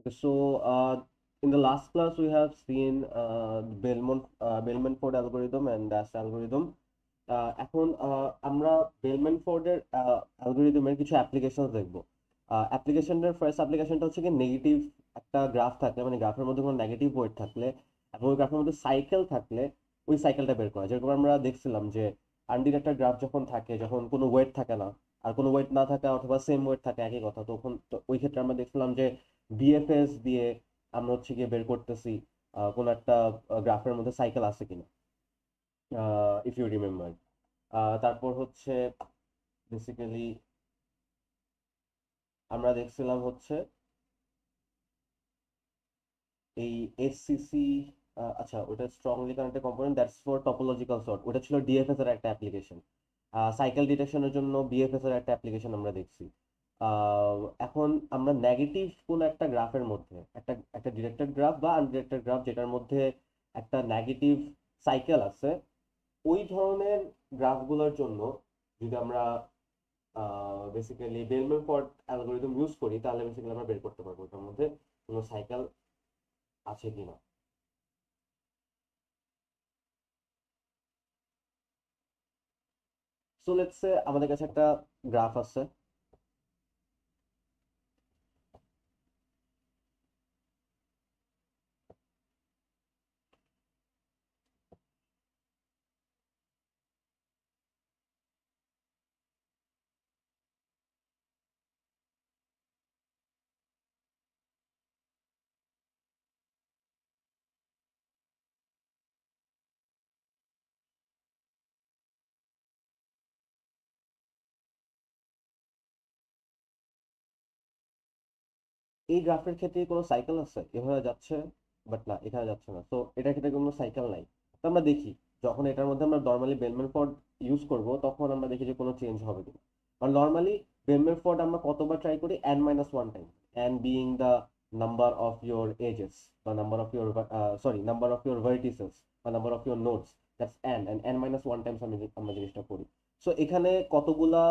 So, in the last class, we have seen Bellman-Ford algorithm and Dash algorithm. এখন আমরা বেলম্যান-ফোর্ডের অ্যালগরিদমের কিছু application দেখবো। অ্যাপ্লিকেশনের ফার্স্ট অ্যাপ্লিকেশনটা হচ্ছে কি নেগেটিভ একটা গ্রাফ থাকলে, মানে গ্রাফের মধ্যে কোনো নেগেটিভ ওয়েট থাকলে এবং ওই গ্রাফের মধ্যে সাইকেল থাকলে ওই সাইকেলটা বের করা। যেরকম আমরা দেখছিলাম যে আনডিরেক্টেড গ্রাফ যখন থাকে, যখন কোনো ওয়েট থাকে না আর কোনো ওয়েট না থাকে অথবা সেম ওয়েট থাকে একই কথা, তখন তো ওই ক্ষেত্রে আমরা দেখছিলাম যে বিএফএস দিয়ে আমরা হচ্ছে গিয়ে বের করতেছি কোনো একটা গ্রাফের মধ্যে সাইকেল আছে কিনা, ইফ ইউ রিমেম্বার। তারপর হচ্ছে বেসিক্যালি আমরা দেখছিলাম হচ্ছে এই এসসিসি, আচ্ছা ওটা strongly connected component that's for topological sort, ওটা ছিল ডিএফএস এর একটা অ্যাপ্লিকেশন। সাইকেল ডিটেকশনের জন্য বিএফএস এর একটা অ্যাপ্লিকেশন আমরা দেখছি। এখন আমরা নেগেটিভ কোন একটা গ্রাফের মধ্যে একটা একটা ডিরেক্টেড গ্রাফ বা আনডিরেক্টেড গ্রাফ যেটার মধ্যে একটা নেগেটিভ সাইকেল আছে, ওই ধরনের গ্রাফগুলোর জন্য যদি আমরা basically bellman Ford algorithm use করি তাহলে বেসিক্যালি আমরা বের করতে পারবো ওটার মধ্যে কোনো সাইকেল আছে কিনা। সো লেটস সে আমাদের কাছে একটা গ্রাফ আছে। এই গ্রাফের ক্ষেত্রে কোনো সাইকেল আছে, এভাবে যাচ্ছে বাট না এখানে যাচ্ছে না, তো এটার ক্ষেত্রে কোনো সাইকেল নাই। তো আমরা দেখি যখন এটার মধ্যে আমরা নর্মালি বেলম্যান ফোর্ড ইউজ করব তখন আমরা দেখি যে কোনো চেঞ্জ হবে কিনা। আর নর্মালি বেলম্যান ফোর্ড আমরা কতবার ট্রাই করি, n-1 time, n being the number of your edges বা number of your sorry number of your vertices বা number of your nodes, that's n, and n-1 times আমরা জিনিসটা করি। সো এখানে কতগুলা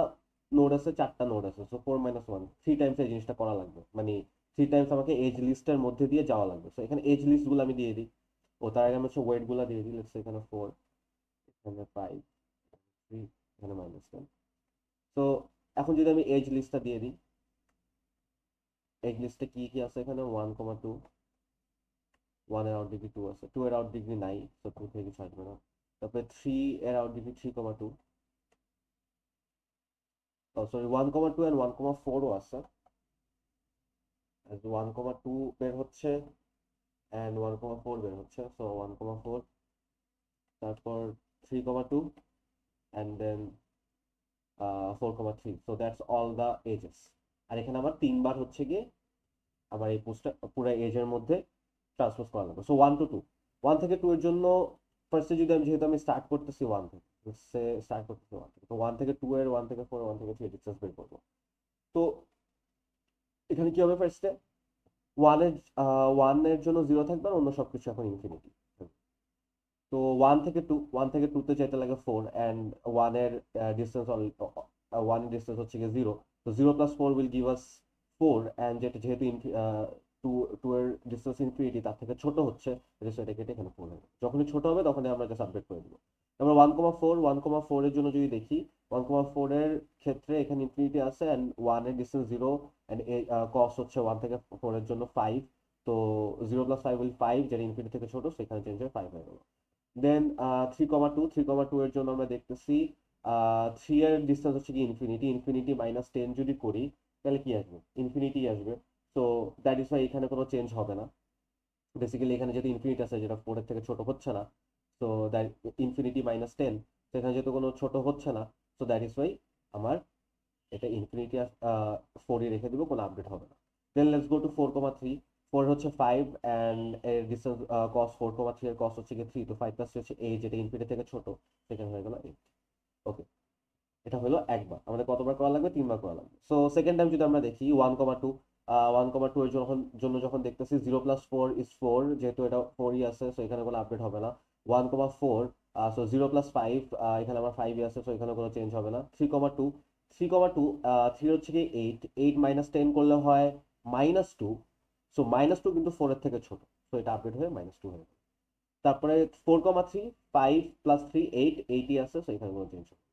নোড আছে, চারটা নোড আছে, সো 4-1 থ্রি টাইমস এই জিনিসটা করা লাগবে, মানে থ্রি টাইমস আমাকে এজ লিস্টের মধ্যে দিয়ে যাওয়া লাগবে। সো এখানে এজ লিস্ট গুলো আমি দিয়ে দিই। ও তার আগে আমি হচ্ছে ওয়েট গুলো দিয়ে দিই। লেটস এখানে 4, এখানে 5, 3, এখানে -10। তো এখন যদি আমি এজ লিস্টটা দিয়ে দিই, এজ লিস্টে কি কি আছে, এখানে 1,2, 1 এর আউট ডিগ্রি 2 আছে, 2 এর আউট ডিগ্রি নাই, তো 2 থেকে কিছু আসবে না। তারপরে 3 এর আউট ডিগ্রি 3,2, সরি 1,2 এন্ড 1,4 ও আছে। 1,2 বের হচ্ছে এন্ড 1,4 বের হচ্ছে, সো 1,4, তারপর 3,2 and then 4,3, so that's all the ages। আর এখানে আমার তিনবার হচ্ছে গিয়ে আমার এই পোস্টটা পুরো এজের মধ্যে ট্রান্সপোজ করা লাগবে। সো 1 to 2, 1 থেকে 2 এর জন্য ফার্স্টে যদি আমি, যেহেতু আমি স্টার্ট করতেছি 1 থেকে, স্টার্ট করতেছি 1 থেকে, তো 1 থেকে 2 এর, 1 থেকে 4, 1 থেকে 3 ডিস্টেন্স বের করবো। তো এখানে কি হবে, ফার্স্টে 1 এর 1 এর জন্য 0 থাকবে আর অন্য সবকিছু এখন ইনফিনিটি। তো 1 থেকে 2 তে যেতে লাগে 4, অ্যান্ড 1 এর ডিস্টেন্স 1 ডিস্টেন্স হচ্ছে গিয়ে 0। তো 0 + 4 উইল গিভ আস 4, অ্যান্ড যেটা যেহেতু 2 2 এর ডিস্টেন্স ইনফিনিটি তার থেকে ছোট হচ্ছে, সেটা কেটে এখানে 4 হবে। যখনই ছোট হবে তখনই আমরা এটা সাবমিট করে দেবো। আমরা 1,4 এর জন্য যদি দেখি, 1,4 এর ক্ষেত্রে এখানে ইনফিনিটি আছে অ্যান্ড 1 এর ডিস্টেন্স 0, অ্যান্ড কস হচ্ছে 1 থেকে 4 এর জন্য 5। তো 0 + 5 উইল 5, যেটা ইনফিনিটি থেকে ছোট সেখানে চেঞ্জ হয়ে 5 হয়ে গেল। দেন 3,2 এর জন্য আমরা দেখতেছি 3 এর ডিস্টেন্স হচ্ছে কি ইনফিনিটি, ইনফিনিটি -10 যদি করি তাহলে কি আসবে, ইনফিনিটি আসবে। তো দ্যাট ইজ ওয়াই এখানে কোনো চেঞ্জ হবে না। বেসিক্যালি এখানে যেহেতু ইনফিনিটি আছে যেটা 4 এর থেকে ছোট হচ্ছে না, তো দ্যাট ইনফিনিটি -10, তো এখানে যেহেতু কোনো ছোট হচ্ছে না, তো দ্যাট ইজ ওয়াই আমার এটা ইনফিনিটি 4ই রেখে দিব, কোনো আপডেট হবে না। Then let's go to 4,3। 4 হচ্ছে 5 অ্যান্ড এর ডিসটেন্স কস 4,3 এর কস হচ্ছে কি 3, তো 5 + 3 হচ্ছে 8, যেটা ইনফিনিটি থেকে ছোট, সেখানে হয়ে গেল 8। ওকে, এটা হলো একবার। আমাদের কতবার করা লাগবে, তিনবার করা লাগবে। সো সেকেন্ড টাইম যদি আমরা দেখি 1,2, 1,2 এর জন্য যখন দেখতেছি 0 + 4 = 4, যেহেতু এটা 4ই আছে, সো এখানে কোনো আপডেট হবে না। 1,4, সো 0 + 5, এখানে আমার 5ই আছে, সো এখানে কোনো চেঞ্জ হবে না। 3,2, 3,2, 3 হচ্ছে কি 8, 8 - 10 করলে হয় -2, সো -2 কিন্তু 4 এর থেকে ছোট, সো এটা আপডেট হয়ে -2 হয়ে যাবে। তারপরে 4,3 5 + 3 8 8ই আছে, সো এখানে কোনো চেঞ্জ হবে।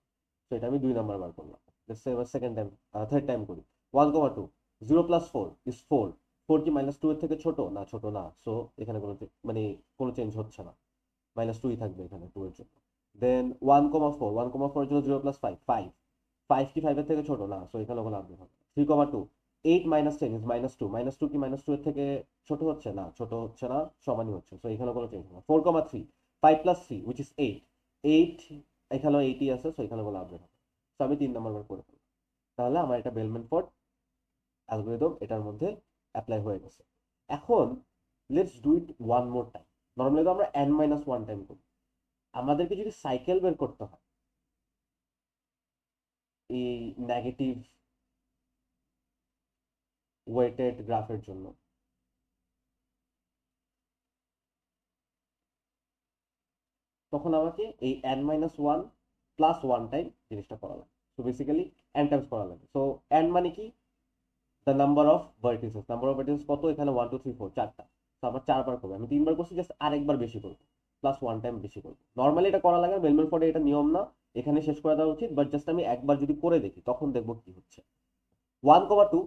সো এটা আমি 2 নাম্বার বার করলাম। লেটস সে এবার সেকেন্ড টাইম, থার্ড টাইম করি। 1,2 0 + 4 is 4। 4 কি -2 এর থেকে ছোট না? ছোট না, সো এখানে কোনো মানে কোনো চেঞ্জ হচ্ছে না, -2ই থাকবে এখানে 2 এর জন্য। দেন 1,4 1,4 এর জন্য 0 + 5 5। 5 কি 5 এর থেকে ছোট না, সো এখানে কোনো আপডেট হবে। 3,2 8 - 10 is -2। -2 কি -2 এর থেকে ছোট হচ্ছে না? ছোট হচ্ছে না, সমানই হচ্ছে, সো এখানে কোনো চেঞ্জ হবে না। 4,3 5 + 3 which is 8। 8 এখানেও 8ই আছে, সো এখানে কোনো আপডেট হবে। সো আমি 3 নাম্বার বার করে ফেললাম। তাহলে আমার এটা বেলম্যানফোর্ড অ্যালগরিদম এটার মধ্যে অ্যাপ্লাই হয়ে গেছে। এখন let's do it one more time. Normally তো আমরা n-1 টাইম করি। আমাদেরকে যদি সাইকেল বের করতে হয় এই নেগেটিভ ওয়েটেড গ্রাফের জন্য, তখন আমাকে এই n-1 + 1 টাইম জিনিসটা করা লাগে। সো বেসিক্যালি n টাইমস করা লাগে। সো n মানে কি? The number of vertices. Number of vertices কত? এখানে 1 2 3 4 চারটা। তো আমরা 4 বার করবো, আমি 3 বার করছি, জাস্ট আরেকবার বেশি করবো, +1 টাইম বেশি করবো। নর্মালি এটা করা লাগে, বেলম্যানফোর্ডে এটা নিয়ম না, এখানে শেষ করে দেওয়া উচিত, বাট জাস্ট আমি একবার যদি করে দেখি তখন দেখবো কি হচ্ছে। 1,2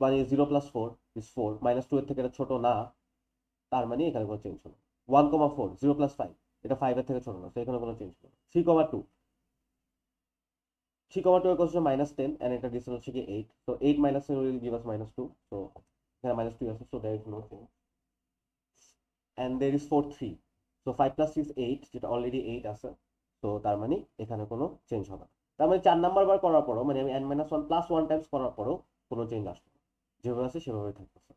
মানে 0 + 4 is 4। -2 এর থেকে এটা ছোট না, তার মানে এখানে কোনো চেঞ্জ হলো। 1,4 0 + 5 এটা 5 এর থেকে ছোট না, তো এখানে কোনো চেঞ্জ হলো। 3,2 3,2 equals to -10 and এটা ডিসটেন্স হচ্ছে কি 8। So 8 - 10 will give us -2। So এখানে -2 আছে, so there is no change। And there is 4 3। So 5 + 6 8, যেটা অলরেডি 8 আছে, তো তার মানে এখানে কোনো চেঞ্জ হবে না। তার মানে 4 নাম্বার বার করার পরও, মানে আমি n-1 + 1 টাইমস করার পরও কোনো চেঞ্জ আসবে না, যেভাবে আছে সেভাবেই থাকতেছে।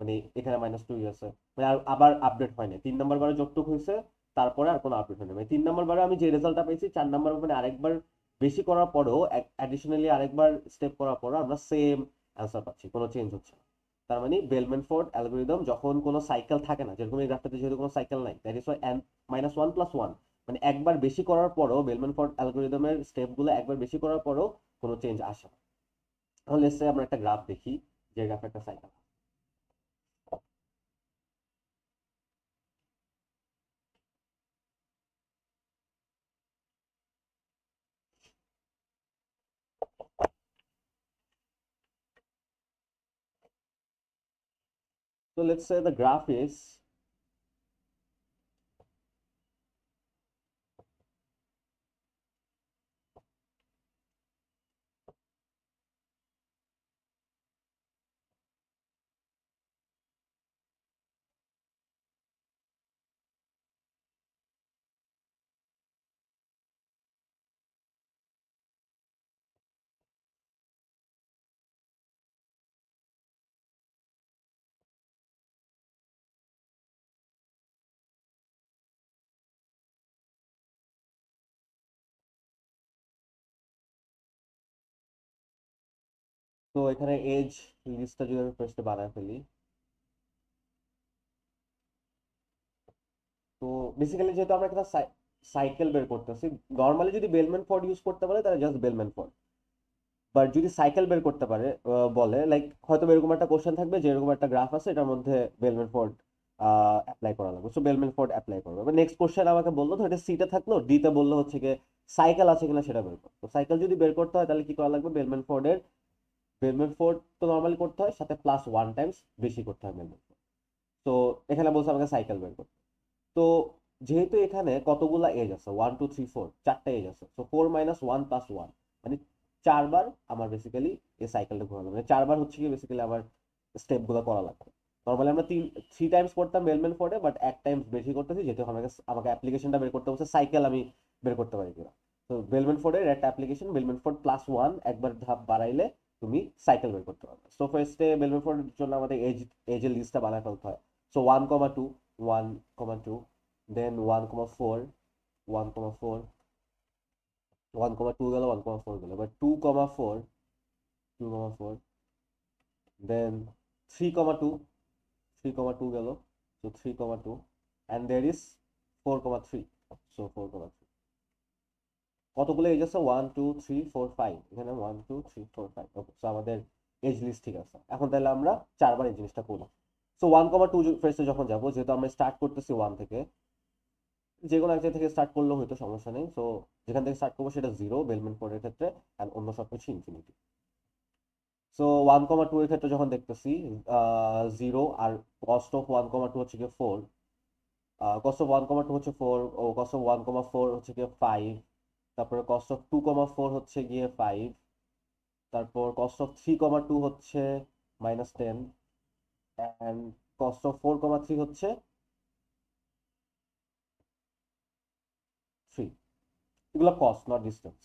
মানে এখানে -2 আছে, মানে আর আবার আপডেট হয় না। 3 নাম্বার বারে যতটুকু হয়েছে তারপরে আর কোনো আপডেট হয় না। মানে 3 নাম্বার বারে আমি যে রেজাল্টটা পেয়েছি, 4 নাম্বার মানে আরেকবার বেশি করার পরেও, অ্যাডিশনালি আরেকবার স্টেপ করার পরও আমরা সেম অ্যান্সার পাচ্ছি, কোনো চেঞ্জ হচ্ছে না। তার মানে বেলম্যানফোর্ড অ্যালগরিদম যখন কোনো সাইকেল থাকে না, যেরকম এই গ্রাফটাতে যেহেতু কোনো সাইকেল নাই, দ্যাট ইজ ওয়াই n-1 + 1, মানে একবার বেশি করার পরও বেলম্যানফোর্ড অ্যালগরিদমের স্টেপগুলো একবার বেশি করার পরও কোনো চেঞ্জ আসে না। তাহলে লেটস সে আমরা একটা গ্রাফ দেখি, যে গ্রাফে একটা cycle. So let's say the graph is তো এখানে এজ লিস্টটা যদি আমি ফার্স্টে বানায় ফেলি, তো বেসিক্যালি যেহেতু আমরা একটা সাইকেল বের করতেছি, নর্মালি যদি বেলম্যান ফোর্ড ইউজ করতে পারে তাহলে জাস্ট বেলম্যান ফোর্ড। বাট যদি সাইকেল বের করতে পারে বলে, লাইক হয়তো এরকম একটা কোশ্চেন থাকবে যে এরকম একটা গ্রাফ আছে, এটার মধ্যে বেলম্যান ফোর্ড অ্যাপ্লাই করা লাগবে, সো বেলম্যান ফোর্ড অ্যাপ্লাই করবে। এবার নেক্সট কোশ্চেন আমাকে বললো, তো এটা সিতে থাকলো, ডিতে বললো হচ্ছে কি সাইকেল আছে কিনা সেটা বের করো। তো সাইকেল যদি বের করতে হয় তাহলে কি করা লাগবে? বেলম্যান ফোর্ড তো নর্মালি করতে হয়, সাথে +1 টাইমস বেশি করতে হয় বেলম্যান ফোর্ড। তো এখানে বলছে আমাকে সাইকেল বের করতে। তো যেহেতু এখানে কতগুলা এজ আছে, 1 2 3 4, চারটা এজ আছে, তো 4 - 1 + 1 মানে 4 বার আমার বেসিক্যালি এই সাইকেলটা ঘোরানো, মানে 4 বার হচ্ছে কি বেসিক্যালি আমার স্টেপ গুলো করা লাগবে। নর্মালি আমরা 3 টাইমস করতাম বেলম্যান ফোর্ডে, বাট এক টাইমস বেশি করতেছি, যেহেতু আমাকে আমাকে অ্যাপ্লিকেশনটা বের করতে বলছে সাইকেল আমি বের করতে পারি কিনা। তো বেলম্যান ফোর্ডের একটা অ্যাপ্লিকেশন, বেলম্যান ফোর্ড +1, একবার ধাপ বাড়াইলে তুমি সাইকেল বের করতে পারবে। সো ফার্স্টে বেলম্যান ফোর্ডের জন্য আমাদের এজের লিস্টটা বানায় ফেলতে হয়। সো 1,2 1,2, then 1,4 1,4 1,2 গেল, 1,4 গেল, এবার 2,4 2,4, then 3,2 3,2 গেল, so 3,2, and there is 4,3, so 4,3। কতগুলো এজ আছে? 1 2 3 4 5, এখানে 1 2 3 4 5। ওকে, সো আমাদের এজ লিস্ট ঠিক আছে। এখন তাহলে আমরা 4বার এই জিনিসটা করি। সো 1,2 ফেজে যখন যাবো, যেহেতু আমরা স্টার্ট করতেছি 1 থেকে, যে কোনো এক জায়গা থেকে স্টার্ট করলেও হয়তো সমস্যা নেই। সো যেখান থেকে স্টার্ট করবো সেটা 0 বেলমেন্ট ফোর্ডের ক্ষেত্রে, অ্যান্ড অন্য সব কিছু ইনফিনিটি। সো 1,2 এর ক্ষেত্রে যখন দেখতেছি 0, আর কস্ট অফ 1,2 হচ্ছে গিয়ে 4, কস্ট অফ 1,2 হচ্ছে 4, ও কস্ট অফ 1,4 হচ্ছে গিয়ে 5, তারপরে কস্ট অফ 2,4 হচ্ছে গিয়ে 5, তারপর কস্ট অফ 3,2 হচ্ছে -10, অ্যান্ড কস্ট অফ 4,3 হচ্ছে 3। এগুলো কস্ট, নট ডিস্টেন্স।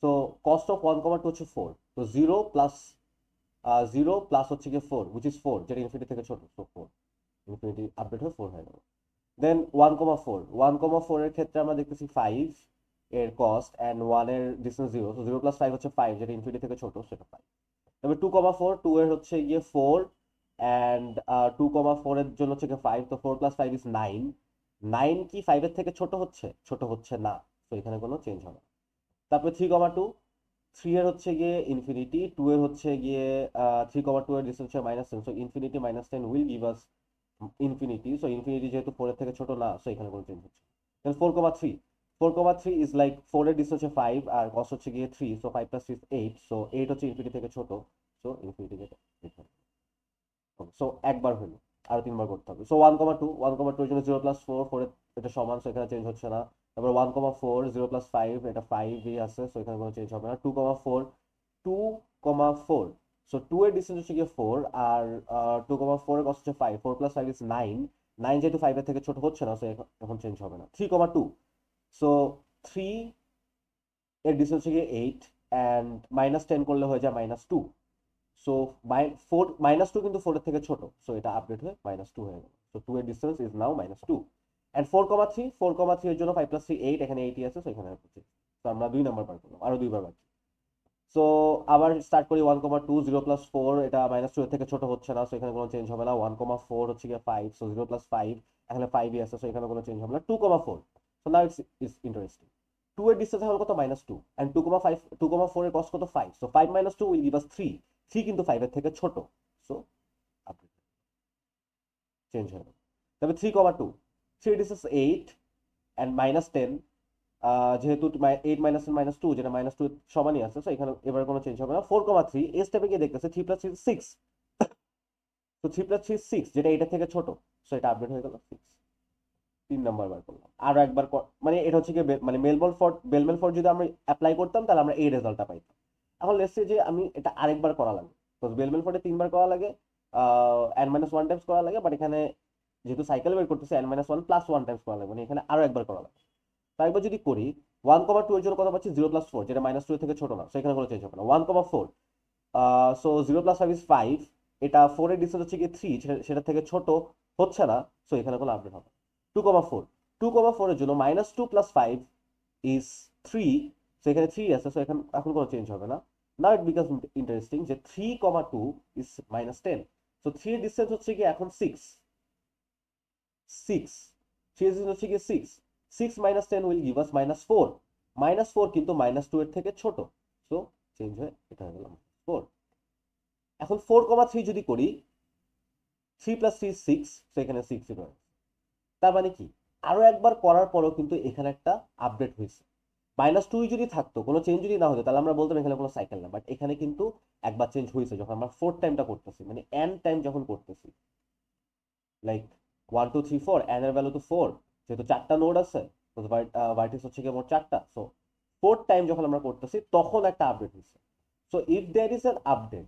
তো কস্ট অফ 1,2 হচ্ছে 4, তো 0 প্লাস হচ্ছে গিয়ে 4, উইচ ইজ 4, যেটা ইনফিনিটি থেকে ছোট, তো 4, ইনফিনিটি আপডেট হয়ে 4 হয়ে গেল। দেন 1,4 এর ক্ষেত্রে আমরা দেখতেছি 5 এর কস্ট, অ্যান্ড 1 এর ডিস্টেন্স 0, তো 0 + 5 হচ্ছে 5, যেটা ইনফিনিটি থেকে ছোট, সেটা 5। তবে 2,4, 2 এর হচ্ছে গিয়ে 4, অ্যান্ড 2,4 এর জন্য হচ্ছে গিয়ে 5, তো 4 + 5 ইজ 9। 9 কি 5 এর থেকে ছোট হচ্ছে? ছোট হচ্ছে না, তো এখানে কোনো চেঞ্জ হবে না। তারপরে 3,2, 3 এর হচ্ছে গিয়ে ইনফিনিটি, 2 এর হচ্ছে গিয়ে 3,2 এর ডিস্টেন্স হচ্ছে -10, so infinity -10 will give us infinity. So infinity যেহেতু 4 এর থেকে ছোট না, সো এখানে কোনো চেঞ্জ হচ্ছে। দেন 4,3 ইজ লাইক 4 এর ডিস্টেন্স হচ্ছে 5, আর কস হচ্ছে গিয়ে 3, সো 5 + 3 8, সো 8 হচ্ছে ইনফিনিটি থেকে ছোট, সো ইনফিনিটি যেটা। সো একবার হলো, আরো 3বার করতে হবে। সো 1,2 এর জন্য 0 + 4, 4 এর এটা সমান, সো এখানে চেঞ্জ হচ্ছে না। তারপর 1,4, 0 + 5, এটা 5ই আছে, সো এখানে কোনো চেঞ্জ হবে না। 2,4, সো 2 এর ডিস্টেন্স হচ্ছে গিয়ে 4, আর 2,4 এর কষ্ট হচ্ছে 5, 4 + 5 ইজ 9, 9 যেহেতু 5 এর থেকে ছোট হচ্ছে না, সো এখন চেঞ্জ হবে না। 3,2, সো 3 এর ডিস্টেন্স হচ্ছে গিয়ে 8, অ্যান্ড -10 করলে হয়ে যায় -2, সো 4 -2 কিন্তু 4 এর থেকে ছোট, সো এটা আপডেট হয়ে -2 হয়ে গেল। সো 2 এর ডিস্টেন্স ইজ নাও -2, এন্ড 4,3 এর জন্য 5 + 3 8, এখানে 8ই আছে, সো এখানে হচ্ছে। তো আমরা 2 নাম্বার পার করলাম, আরো 2বার বাকি। সো আবার স্টার্ট করি 1,2, 0 + 4, এটা -2 এর থেকে ছোট হচ্ছে না, সো এখানে কোনো চেঞ্জ হবে না। 1,4 হচ্ছে গিয়ে 5, সো 0 + 5, এখানে 5ই আছে, সো এখানে কোনো চেঞ্জ হবে না। 2,4, সো নাও ইটস ইন্টারেস্টিং। 2 এর ডিস্টেন্স হলো কত? -2, এন্ড 2,4 এর কস্ট কত? 5, সো 5 - 2 উইল গিভ আস 3, 3 কিন্তু 5 এর থেকে ছোট, সো আপনি চেঞ্জ হয়ে গেল। তবে 3,2, 3 ডিস্টেন্স 8, অ্যান্ড -10, যেহেতু 8 - 2, যেটা -2 সমানই আছে, সো এখানে এবার কোনো চেঞ্জ হবে না। 4,3 এই স্টেপে গিয়ে দেখতেছে 3 + 3 6, তো 3 + 3 6, যেটা এটা থেকে ছোট, সো এটা আপডেট হয়ে গেল 6। 3 নাম্বার বার করলাম, আরো একবার মানে এটা হচ্ছে কি, মানে বেলমেল ফোর্ড যদি আমরা অ্যাপ্লাই করতাম, তাহলে আমরা এই রেজাল্টটা পাইতাম। এখন লেটস সে যে আমি এটা আরেকবার করা লাগে, তো বেলমেল ফোর্ডে 3বার করা লাগে, n - 1 টাইমস করা লাগে, বাট এখানে যেহেতু সাইকেল বের করতেছে n - 1 + 1 টাইমস করা লাগে, মানে এখানে আরো একবার করা লাগে। তাই একবার যদি করি, 1,2 এর জন্য কত পাচ্ছি? 0 + 4, যেটা -2 এর থেকে ছোট না, সেখানে কোনো চেঞ্জ হবে না। 1,4, সো 0 + 5 ইজ 5, এটা 4 এর ডিস্টেন্স হচ্ছে কি 3, সেটা থেকে ছোট হচ্ছে না, সো এখানে কোনো আপডেট হবে। 2,4, 2,4 এর জন্য -2 + 5 ইজ 3, সো এখানে 3 আছে, সো এখন কোনো চেঞ্জ হবে না। নাও ইট বিকামস ইন্টারেস্টিং যে 3,2 ইজ -10, সো 3 এর ডিস্টেন্স হচ্ছে কি এখন 6, 6, 3 এর ডিস্টেন্স হচ্ছে কি 6, 6 - 10 উইল গিভ আস -4, -4 কিন্তু -2 এর থেকে ছোট, সো চেঞ্জ হয়ে এটা হয়ে গেল 4। এখন 4,3 যদি করি, 3 + 3 6, তো এখানে 6 ই রয়েছে। তার মানে কি, আরো একবার করার পরও কিন্তু এখানে একটা আপডেট হয়েছে। -2 যদি থাকতো, কোনো চেঞ্জ যদি না হতো, তাহলে আমরা বলতাম এখানে কোনো সাইকেল না, বাট এখানে কিন্তু একবার চেঞ্জ হয়েছে যখন আমরা 4th টাইমটা করতেছি, মানে n টাইম যখন করতেছি, লাইক 1 2 3 4, n এর ভ্যালু তো 4, যেহেতু 4টা নোড আছে, তো ভার্টেক্স হচ্ছে কি মোট 4টা, সো 4th টাইম যখন আমরা করতেছি, তখন একটা আপডেট হয়েছে। So if there is an update,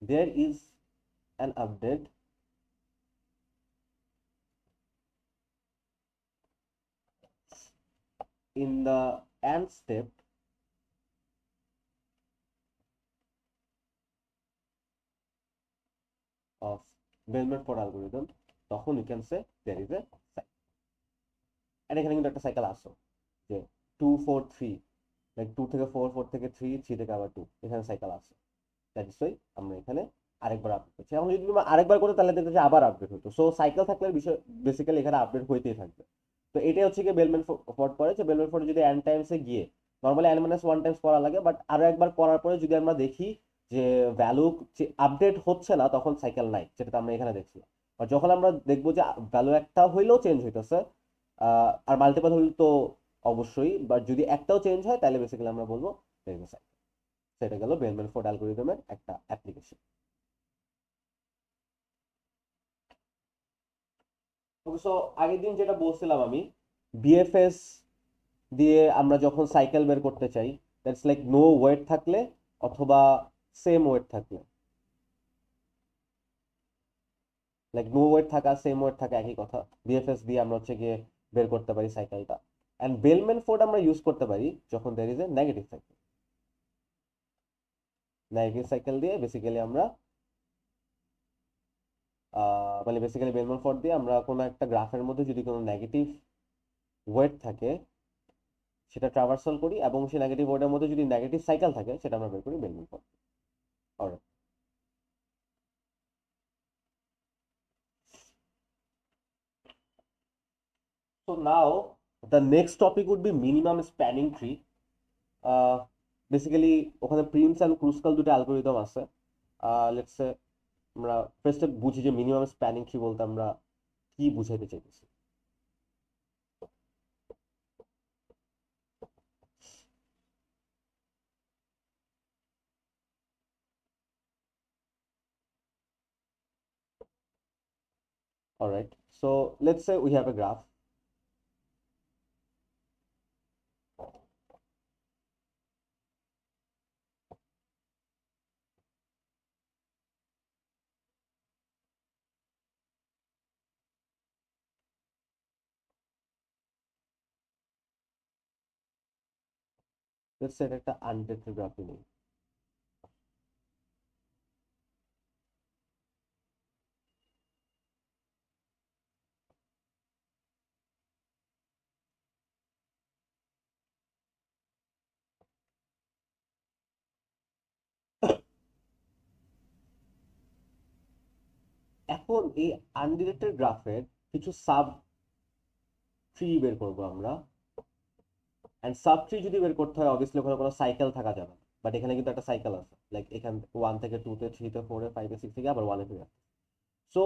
there is an update in the and step of Bellman-Ford algorithm, তখন you can say there is a cycle. and এখানে কিন্তু একটা সাইকেল আসো, যে 2 4 3, লাইক 2 থেকে 4, 4 থেকে 3, 3 থেকে আবার 2, এখানে সাইকেল আসে। দ্যাট ইজ ওয়াই আমরা এখানে আরেকবার আপডেট করছি। এখন যদি তুমি আরেকবার করো, তাহলে দেখতে আবার আপডেট হতো। সো সাইকেল থাকলে বিষয় বেসিক্যালি এখানে আপডেট হইতেই থাকবে। তো এটাই হচ্ছে কি বেলম্যান ফোর্ড করে, যে বেলম্যান ফোর্ড যদি এন টাইমসে গিয়ে normally n minus one Times করা লাগে, বাট আরো একবার করার পরে যদি আমরা দেখি যে ভ্যালু আপডেট হচ্ছে না, তখন সাইকেল নাই, যেটা আমরা এখানে দেখছি। আর যখন আমরা দেখবো যে ভ্যালু একটা হইলেও চেঞ্জ হইতেছে, আর মাল্টিপল হইলে তো অবশ্যই, বাট যদি একটাও চেঞ্জ হয় তাহলে বেসিক্যালি আমরা বলবো সাইকেল। সেটা গেল বেলম্যান ফোর্ড অ্যালগরিদমের একটা অ্যাপ্লিকেশন। অবশ্য আগের দিন যেটা বলছিলাম আমি, বিএফএস দিয়ে আমরা যখন সাইকেল বের করতে চাই, দ্যাটস লাইক নো ওয়েট থাকলে অথবা সেম ওয়েট থাকলে, লাইক নো ওয়েট থাকা সেম ওয়েট থাকা একই কথা, বিএফএস দিয়ে আমরা হচ্ছে গিয়ে বের করতে পারি সাইকেলটা। অ্যান্ড বেলম্যান ফোর্ড আমরা ইউজ করতে পারি যখন there is a negative cycle. Negative cycle দিয়ে বেসিক্যালি আমরা মানে বেসিক্যালি বেলম্যান ফোর্ড দিয়ে আমরা কোনো একটা গ্রাফের মধ্যে যদি কোনো নেগেটিভ ওয়েট থাকে সেটা ট্রাভার্সাল করি, এবং সেই নেগেটিভ ওয়েটের মধ্যে যদি নেগেটিভ সাইকেল থাকে সেটা আমরা বের করি bellman Ford. Alright, so now the next topic would be minimum spanning tree. Basically ওখানে প্রিমস অ্যান্ড ক্রুসকাল দুটো অ্যালগোরিদম আছে। লেটস সে আমরা ফার্স্টে বুঝি যে মিনিমাম স্প্যানিং ট্রি বলতে আমরা কি বুঝাইতে চাইতেছি। Alright, so let's say we have a graph. Let's say এটা একটা আনডিরেক্টেড গ্রাফ নেই। এখন এই আনডিরেক্টেড গ্রাফের কিছু সাব ট্রি বের করবো আমরা। অ্যান্ড সাব ট্রি যদি বের করতে হয় অবভিয়াসলি ওখানে কোনো সাইকেল থাকা যাবে না, বাট এখানে কিন্তু একটা সাইকেল আছে, লাইক এখান ওয়ান থেকে টুতে, থ্রিতে, ফোরে, ফাইভে, সিক্স থেকে আবার ওয়ানে ফিরে। সো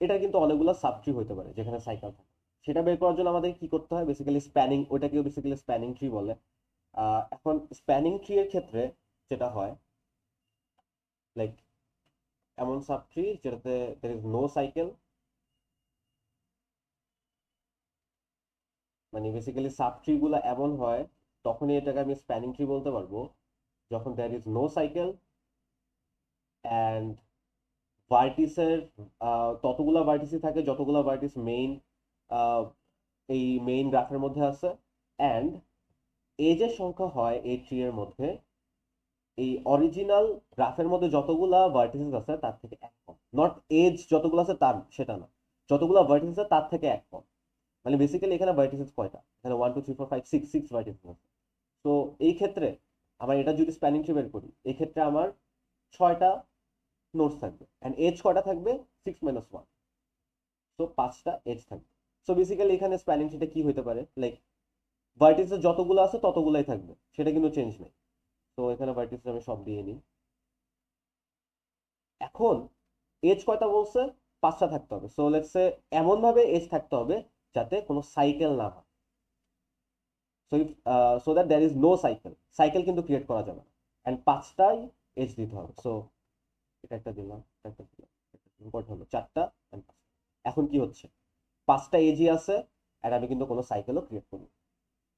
এটা কিন্তু অনেকগুলো সাব ট্রি হতে পারে যেখানে সাইকেল থাকে। সেটা বের করার জন্য আমাদের কি করতে হয়, বেসিক্যালি স্প্যানিং, ওইটাকেও বেসিক্যালি স্প্যানিং ট্রি বলে। এখন স্প্যানিং ট্রি এর ক্ষেত্রে যেটা হয়, লাইক এমন সাব ট্রি যেটাতে দের ইজ নো সাইকেল, মানে বেসিক্যালি সাব ট্রি গুলো এমন হয় তখনই এটাকে আমি স্প্যানিং ট্রি বলতে পারবো যখন there is no cycle and ভার্টিসের ততগুলা ভার্টিসই থাকে যতগুলা ভার্টিস মেইন এই মেইন গ্রাফের মধ্যে আছে, অ্যান্ড এজের সংখ্যা হয় এই ট্রি এর মধ্যে এই অরিজিনাল গ্রাফের মধ্যে যতগুলা ভার্টিসেস আছে তার থেকে এক কম। নট এজ যতগুলো আছে তার, সেটা না, যতগুলা ভার্টিসেস আছে তার থেকে এক কম। মানে বেসিক্যালি এখানে ভার্টিসেস কয়টা, এখানে 1 2 3 4 5 6 ভার্টিসেস আছে। তো এই ক্ষেত্রে আমার এটা যদি স্প্যানিং ট্রি বের করি, এই ক্ষেত্রে আমার 6টা নোডস থাকবে, এন্ড এজ কয়টা থাকবে, 6 - 1, সো 5টা এজ থাকবে। সো বেসিক্যালি এখানে স্প্যানিং ট্রিটা কি হতে পারে, লাইক ভার্টিসেস যতগুলো আছে ততগুলাই থাকবে, সেটা কিন্তু চেঞ্জ নেই। তো এখানে ভার্টিসেস আমি সব দিয়ে নিই। এখন এজ কয়টা বলছে, 5টা থাকতে হবে। সো লেটস সে এমন ভাবে এজ থাকতে হবে যাতে কোনো সাইকেল না হয়। So so that there is no cycle, cycle কিন্তু ক্রিয়েট করা যাবে না, অ্যান্ড 5টাই এজ দিতে হবে। সো এটা একটা দিলাম, এটা একটা দিলাম, কত হলো, 4টা and 5টা। এখন কি হচ্ছে, 5টা এজই আছে, আর আমি কিন্তু কোনো সাইকেলও ক্রিয়েট করি।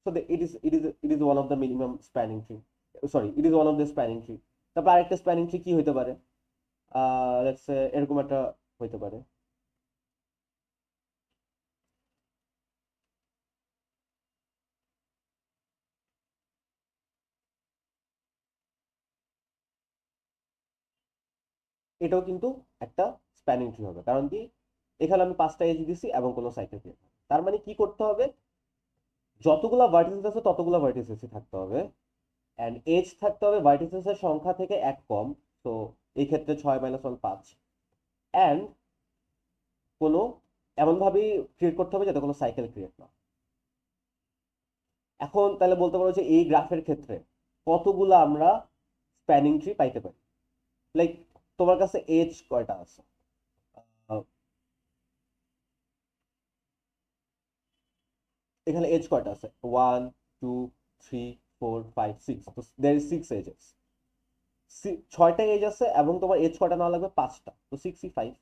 So it is one of the minimum spanning tree, sorry it is one of the spanning tree. তারপর আরেকটা স্প্যানিং ট্রি কি হতে পারে, লেটস সে এরকম একটা হইতে পারে। এটাও কিন্তু একটা স্প্যানিং ট্রি হবে, কারণ কি এখানে আমি 5টা এজ দিছি এবং কোনো সাইকেল ক্রিয়েট, তার মানে কি করতে হবে, যতগুলা ভার্টিসেস আছে ততগুলা ভার্টিসেসই থাকতে হবে, অ্যান্ড এজ থাকতে হবে ভার্টিসেসের সংখ্যা থেকে এক কম। তো এই ক্ষেত্রে 6 - 1 5, অ্যান্ড কোনো এমনভাবেই ক্রিয়েট করতে হবে যাতে কোনো সাইকেল ক্রিয়েট না। এখন তাহলে বলতে পারো যে এই গ্রাফের ক্ষেত্রে কতগুলো আমরা স্প্যানিং ট্রি পাইতে পারি। লাইক তোমার কাছে এজ কয়টা আছে? আহ, এখানে এজ কয়টা আছে? 1 2 3 4 5 6, তো দেয়ার ইজ 6 এজেস। 6টা এজ আছে এবং তোমার এজ কয়টা নেওয়া লাগবে? 5টা, তো 65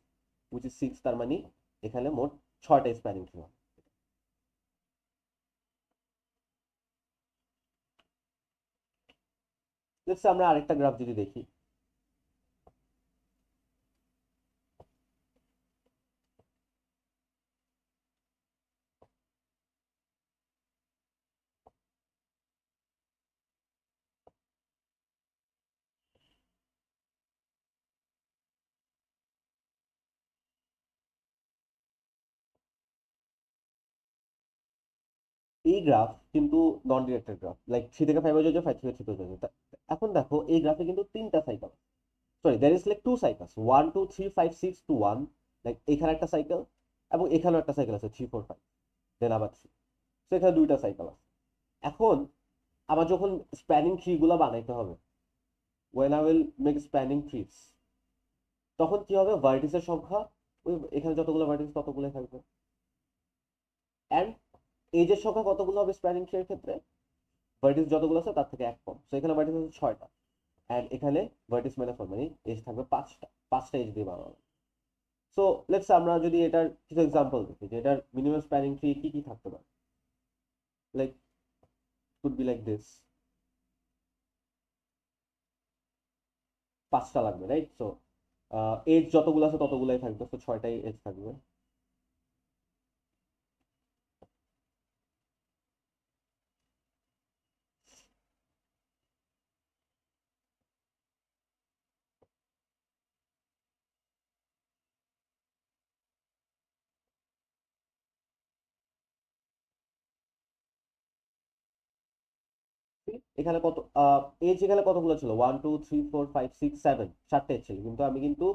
উইচ ইজ 6, তার মানে এখানে মোট 6টা স্প্যানিং ট্রি হবে। লেটস আমরা আরেকটা গ্রাফ যদি দেখি। এই গ্রাফ কিন্তু নন ডিরেক্টেড গ্রাফ, লাইক 3 থেকে 5 হয়ে যাচ্ছে, 5 থেকে 3 হয়ে যাচ্ছে। এখন দেখো এই গ্রাফে কিন্তু 3টা cycle, sorry there is like 2 cycles, 1 2 3 5 6 to 1, like এখানে একটা সাইকেল এবং এখানেও একটা সাইকেল আছে 3 4 5, দেন আবার 3, তো এখানে 2টা সাইকেল আছে। এখন আমার যখন স্প্যানিং ট্রি গুলা বানাইতে হবে, when I will make spanning trees, তখন কি হবে? ভার্টিসের সংখ্যা ওই এখানে যতগুলো ভার্টিস ততগুলো থাকবে, এন্ড এজের সংখ্যা কতগুলো হবে স্প্যানিং ট্রি এর ক্ষেত্রে? ভার্টিস যতগুলো আছে তার থেকে এক কম, তো এখানে ভার্টিস আছে 6টা, এন্ড এখানে ভার্টিস মাইনাস 1 মানে এজ থাকবে 5টা, 5টা এজ দিয়ে বানানো। সো লেটস আমরা যদি এটার কিছু এক্সাম্পল দেখি যে এটার মিনিমাম স্প্যানিং ট্রি কি কি থাকতে পারে, like could be like this, 5টা লাগবে, রাইট? সো এজ যতগুলো আছে ততগুলাই থাকবে, তো 6টাই এজ থাকবে। এখানে কত এজ, এখানে কতগুলো ছিল? 1 2 3 4 5 6 7, 7টে ছিল, কিন্তু আমি কিন্তু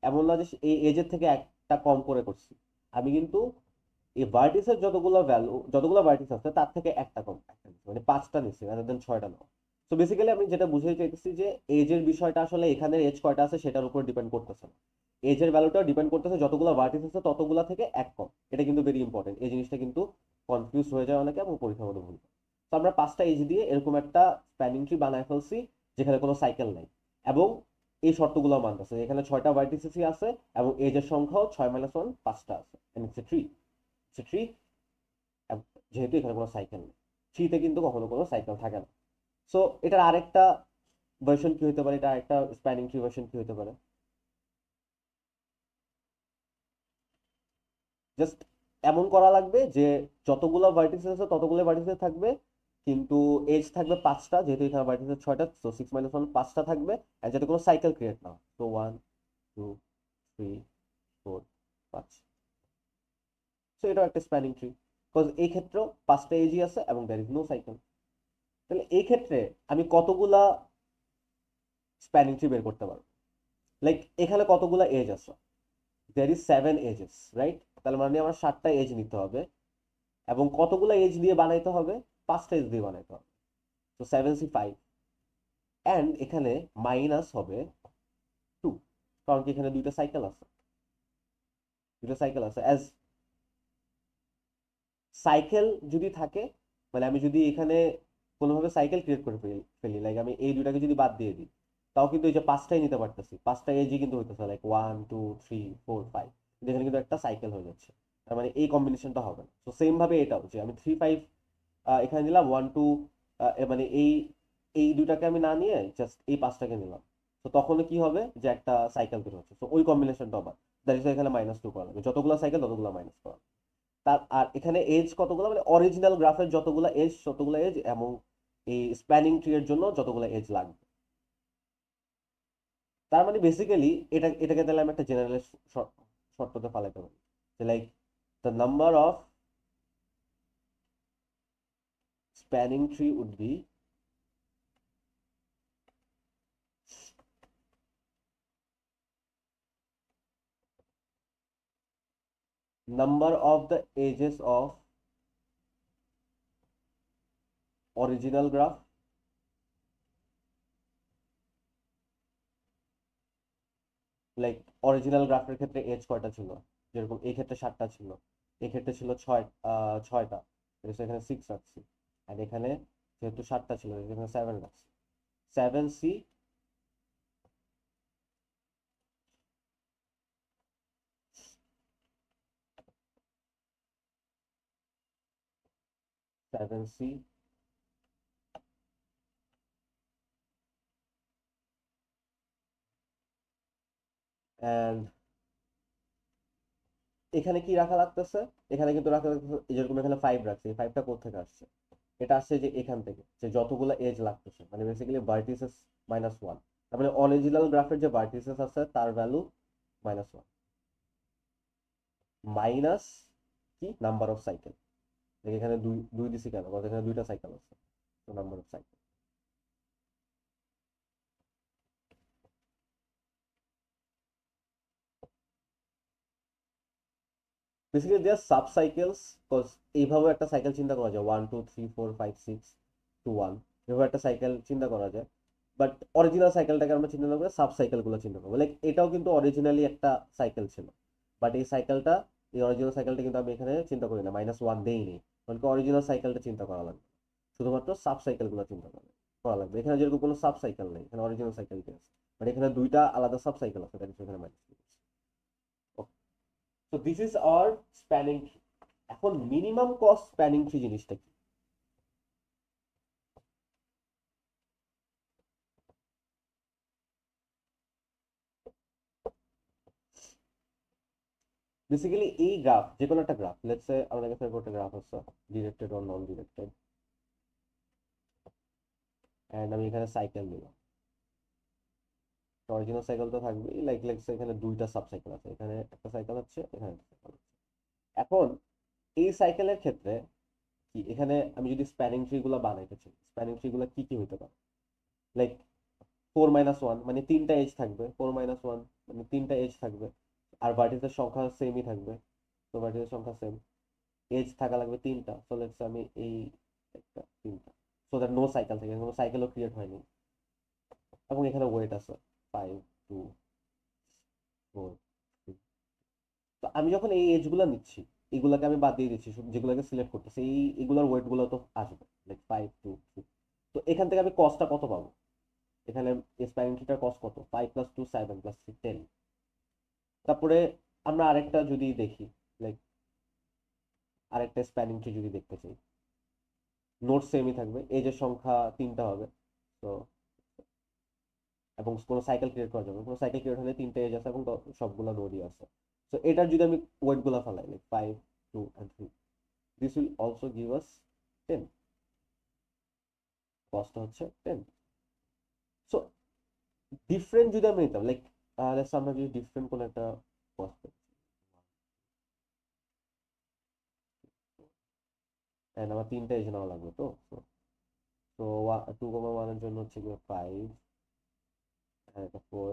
এমন না যে এই এজের থেকে একটা কম করে করছি, আমি কিন্তু এই ভার্টিসের যতগুলো ভ্যালু, যতগুলো ভার্টিস আছে তার থেকে একটা কম, একটা নিছি, মানে 5টা নিচ্ছি রাদার দেন 6টা নাও। তো বেসিক্যালি আমি যেটা বুঝাতে চাইতেছি যে এজের বিষয়টা আসলে এখানে এজ কয়টা আছে সেটার উপর ডিপেন্ড করতেছে না, এজের ভ্যালুটা ডিপেন্ড করতেছে যতগুলো ভার্টিস আছে ততগুলা থেকে এক কম। এটা কিন্তু ভেরি ইম্পর্টেন্ট, এই জিনিসটা কিন্তু কনফিউজ হয়ে যায় অনেকে এবং পরীক্ষা মতো ভুল। তো আমরা 5টা এজ দিয়ে এরকম একটা স্প্যানিং ট্রি বানায় ফেলছি যেখানে কোনো সাইকেল নাই, এবং এই শর্তগুলো মানতেছে, এখানে 6টা ভার্টিসেসই আছে এবং এজের সংখ্যাও 6 - 1 5টা আছে, and it's a tree, it's a tree, যেহেতু এখানে কোনো সাইকেল নেই। থ্রিতে কিন্তু কখনো কোনো সাইকেল থাকে না। সো এটার আরেকটা ভার্সন কি হতে পারে, এটা একটা স্প্যানিং ট্রি ভার্সন কি হতে পারে? জাস্ট এমন করা লাগবে যে যতগুলো ভার্টিসেস আছে ততগুলো ভার্টিসেস থাকবে, কিন্তু এজ থাকবে 5টা, যেহেতু এখানে ভার্টিসেস 6টা, তো 6 - 1 5টা থাকবে, আর যাতে কোনো সাইকেল ক্রিয়েট না হয়, তো 1 2 3 4 5। সো এটাও একটা স্প্যানিং ট্রি, বিকজ এই ক্ষেত্রেও 5টা এজই আছে এবং দ্যার ইজ নো সাইকেল। তাহলে এই ক্ষেত্রে আমি কতগুলা স্প্যানিং ট্রি বের করতে পারবো? লাইক এখানে কতগুলা এজ আছে? There is 7 edges, right? তার মানে আমার 7টা এজ নিতে হবে, এবং কতগুলা এজ দিয়ে বানাইতে হবে? 5টা এজ দিয়ে বানাইতে হবে, তো 7 C 5, অ্যান্ড এখানে মাইনাস হবে 2, কারণ কি এখানে দুইটা সাইকেল আছে, দুইটা সাইকেল আছে। অ্যাজ সাইকেল যদি থাকে, মানে আমি যদি এখানে কোনোভাবে সাইকেল ক্রিয়েট করে ফেলি, লাইক আমি এই দুইটাকে যদি বাদ দিয়ে দিই, তাও কিন্তু এই যে 5টাই নিতে পারতেছি, 5টা এজই কিন্তু হইতেছে, লাইক 1 2 3 4 5, যেখানে কিন্তু একটা সাইকেল হয়ে যাচ্ছে, তার মানে এই কম্বিনেশনটা হবে না। তো সেম ভাবে এটাও, যে আমি 3 5 এখানে নিলাম, 1 2, মানে এই এই দুইটাকে আমি না নিয়ে জাস্ট এই 5টাকে নিলাম, তো তখন কি হবে যে একটা সাইকেল বের হচ্ছে, তো ওই কম্বিনেশনটা আবার দ্যাট ইজ এখানে -2 করা লাগবে, যতগুলো সাইকেল ততগুলো মাইনাস করা। তার আর এখানে এজ কতগুলো, মানে অরিজিনাল গ্রাফের যতগুলো এজ ততগুলো এজ, এবং এই স্প্যানিং ট্রি এর জন্য যতগুলো এজ লাগবে। তার মানে বেসিক্যালি এটাকে তাহলে আমি একটা জেনারেল শর্ততে ফালাইতে পারি, যে like the number of spanning tree would be number of the edges of original graph, like original গ্রাফের ক্ষেত্রে এজ কয়টা ছিল, যেরকম এই ক্ষেত্রে 7টা ছিল, এই ক্ষেত্রে ছিল 6টা, এখানে 6 রাখছি, আর এখানে যেহেতু 7টা ছিল এখানে 7 রাখছি। 7C 7C অ্যান্ড এখানে কি রাখা লাগতেছে, এখানে কিন্তু রাখা লাগতেছে, যেরকম এখানে 5 রাখছে, এই 5টা কোথা থেকে আসছে, এটা আসছে যে এখান থেকে, যে যতগুলো এজ লাগতেছে, মানে বেসিক্যালি ভার্টিসেস -1, তার মানে অরিজিনাল গ্রাফের যে ভার্টিসেস আছে তার ভ্যালু -1 মাইনাস কি নাম্বার অফ সাইকেল, এখানে দুই দুই দিছি কেন, কারণ এখানে 2টা সাইকেল আছে, তো number of cycle. Basically there sub cycles, cause এইভাবে একটা সাইকেল চিন্তা করা যায়, 1 2 3 4 5 6 2 1, এভাবে একটা সাইকেল চিন্তা করা যায়, বাট অরিজিনাল সাইকেলটাকে আমরা চিন্তা না করে সাব সাইকেল গুলো চিন্তা করবো, লাইক এটাও কিন্তু অরিজিনালি একটা সাইকেল ছিল, বাট এই সাইকেলটা, এই অরিজিনাল সাইকেলটা কিন্তু আমি এখানে চিন্তা করি না, -1 দেইনি, কারণ কি অরিজিনাল সাইকেলটা চিন্তা করা লাগবে, শুধুমাত্র সাব সাইকেল গুলো চিন্তা করা লাগবে, এখানে যেরকম কোনো সাব সাইকেল নেই, এখানে অরিজিনাল সাইকেলটি আছে, বাট এখানে 2টা আলাদা সাব সাইকেল আছে, তাই এখানে minus. So this is our spanning. এখন মিনিমাম কস্ট স্প্যানিং ট্রি জিনিসটা কি? বেসিক্যালি এই গ্রাফ, যে কোনো একটা গ্রাফ, লেটস সে আমাদের কাছে একটা গ্রাফ আছে, directed or non directed, and আমি এখানে সাইকেল দিলাম, অরিজিনাল সাইকেল তো থাকবেই, লাইক লেটস সে এখানে 2টা সাব সাইকেল আছে, এখানে একটা সাইকেল আছে, এখানে একটা সাইকেল আছে। এখন এই সাইকেলের ক্ষেত্রে কি, এখানে আমি যদি স্প্যানিং ট্রি গুলো বানাইতে চাই, স্প্যানিং ট্রি গুলো কি কি হইতে পারে, লাইক 4 - 1 মানে 3টা এজ থাকবে, 4 - 1 মানে 3টা এজ থাকবে, আর ভার্টিসের সংখ্যা সেমই থাকবে, তো ভার্টিসের সংখ্যা সেম, এজ থাকা লাগবে 3টা, সো লেটস আমি এই একটা 3টা, সো দ্যাট নো সাইকেল থেকে কোনো সাইকেলও ক্রিয়েট হয়নি, এবং এখানে ওয়েট আছে 5 2 4 3। তো আমি যখন এই এজ গুলা নিচ্ছি, এগুলাকে আমি বাদ দিয়ে দিচ্ছি, যেগুলোকে সিলেক্ট করতেছি, এগুলোর ওয়েট গুলো তো আসবে, লাইক 5 2 3, তো এখান থেকে আমি কস্টটা কত পাবো, এখানে স্প্যানিং ট্রিটার কস্ট কত, 5 + 2 7 + 3 10। তারপরে আমরা আরেকটা যদি দেখি, লাইক আরেকটা স্প্যানিং ট্রি যদি দেখতে চাই, নোট সেমই থাকবে, এজের সংখ্যা 3টা হবে, তো এবং কোনো সাইকেল ক্রিয়েট করা যাবে, কোনো সাইকেল ক্রিয়েট হলে 3টা এজ আছে এবং সবগুলো নোডই আছে, তো এটার যদি আমি ওয়েট গুলো ফেলাই, like 5 2 and 3, this will also give us 10, cost হচ্ছে 10। সো ডিফারেন্ট যদি আমি নিতাম, লাইক আমরা যদি ডিফারেন্ট কোনো একটা কস্ট, এন্ড আমার 3টা এজ নেওয়া লাগবে, তো তো 2 1 এর জন্য হচ্ছে গিয়ে 5, আর এটা 4,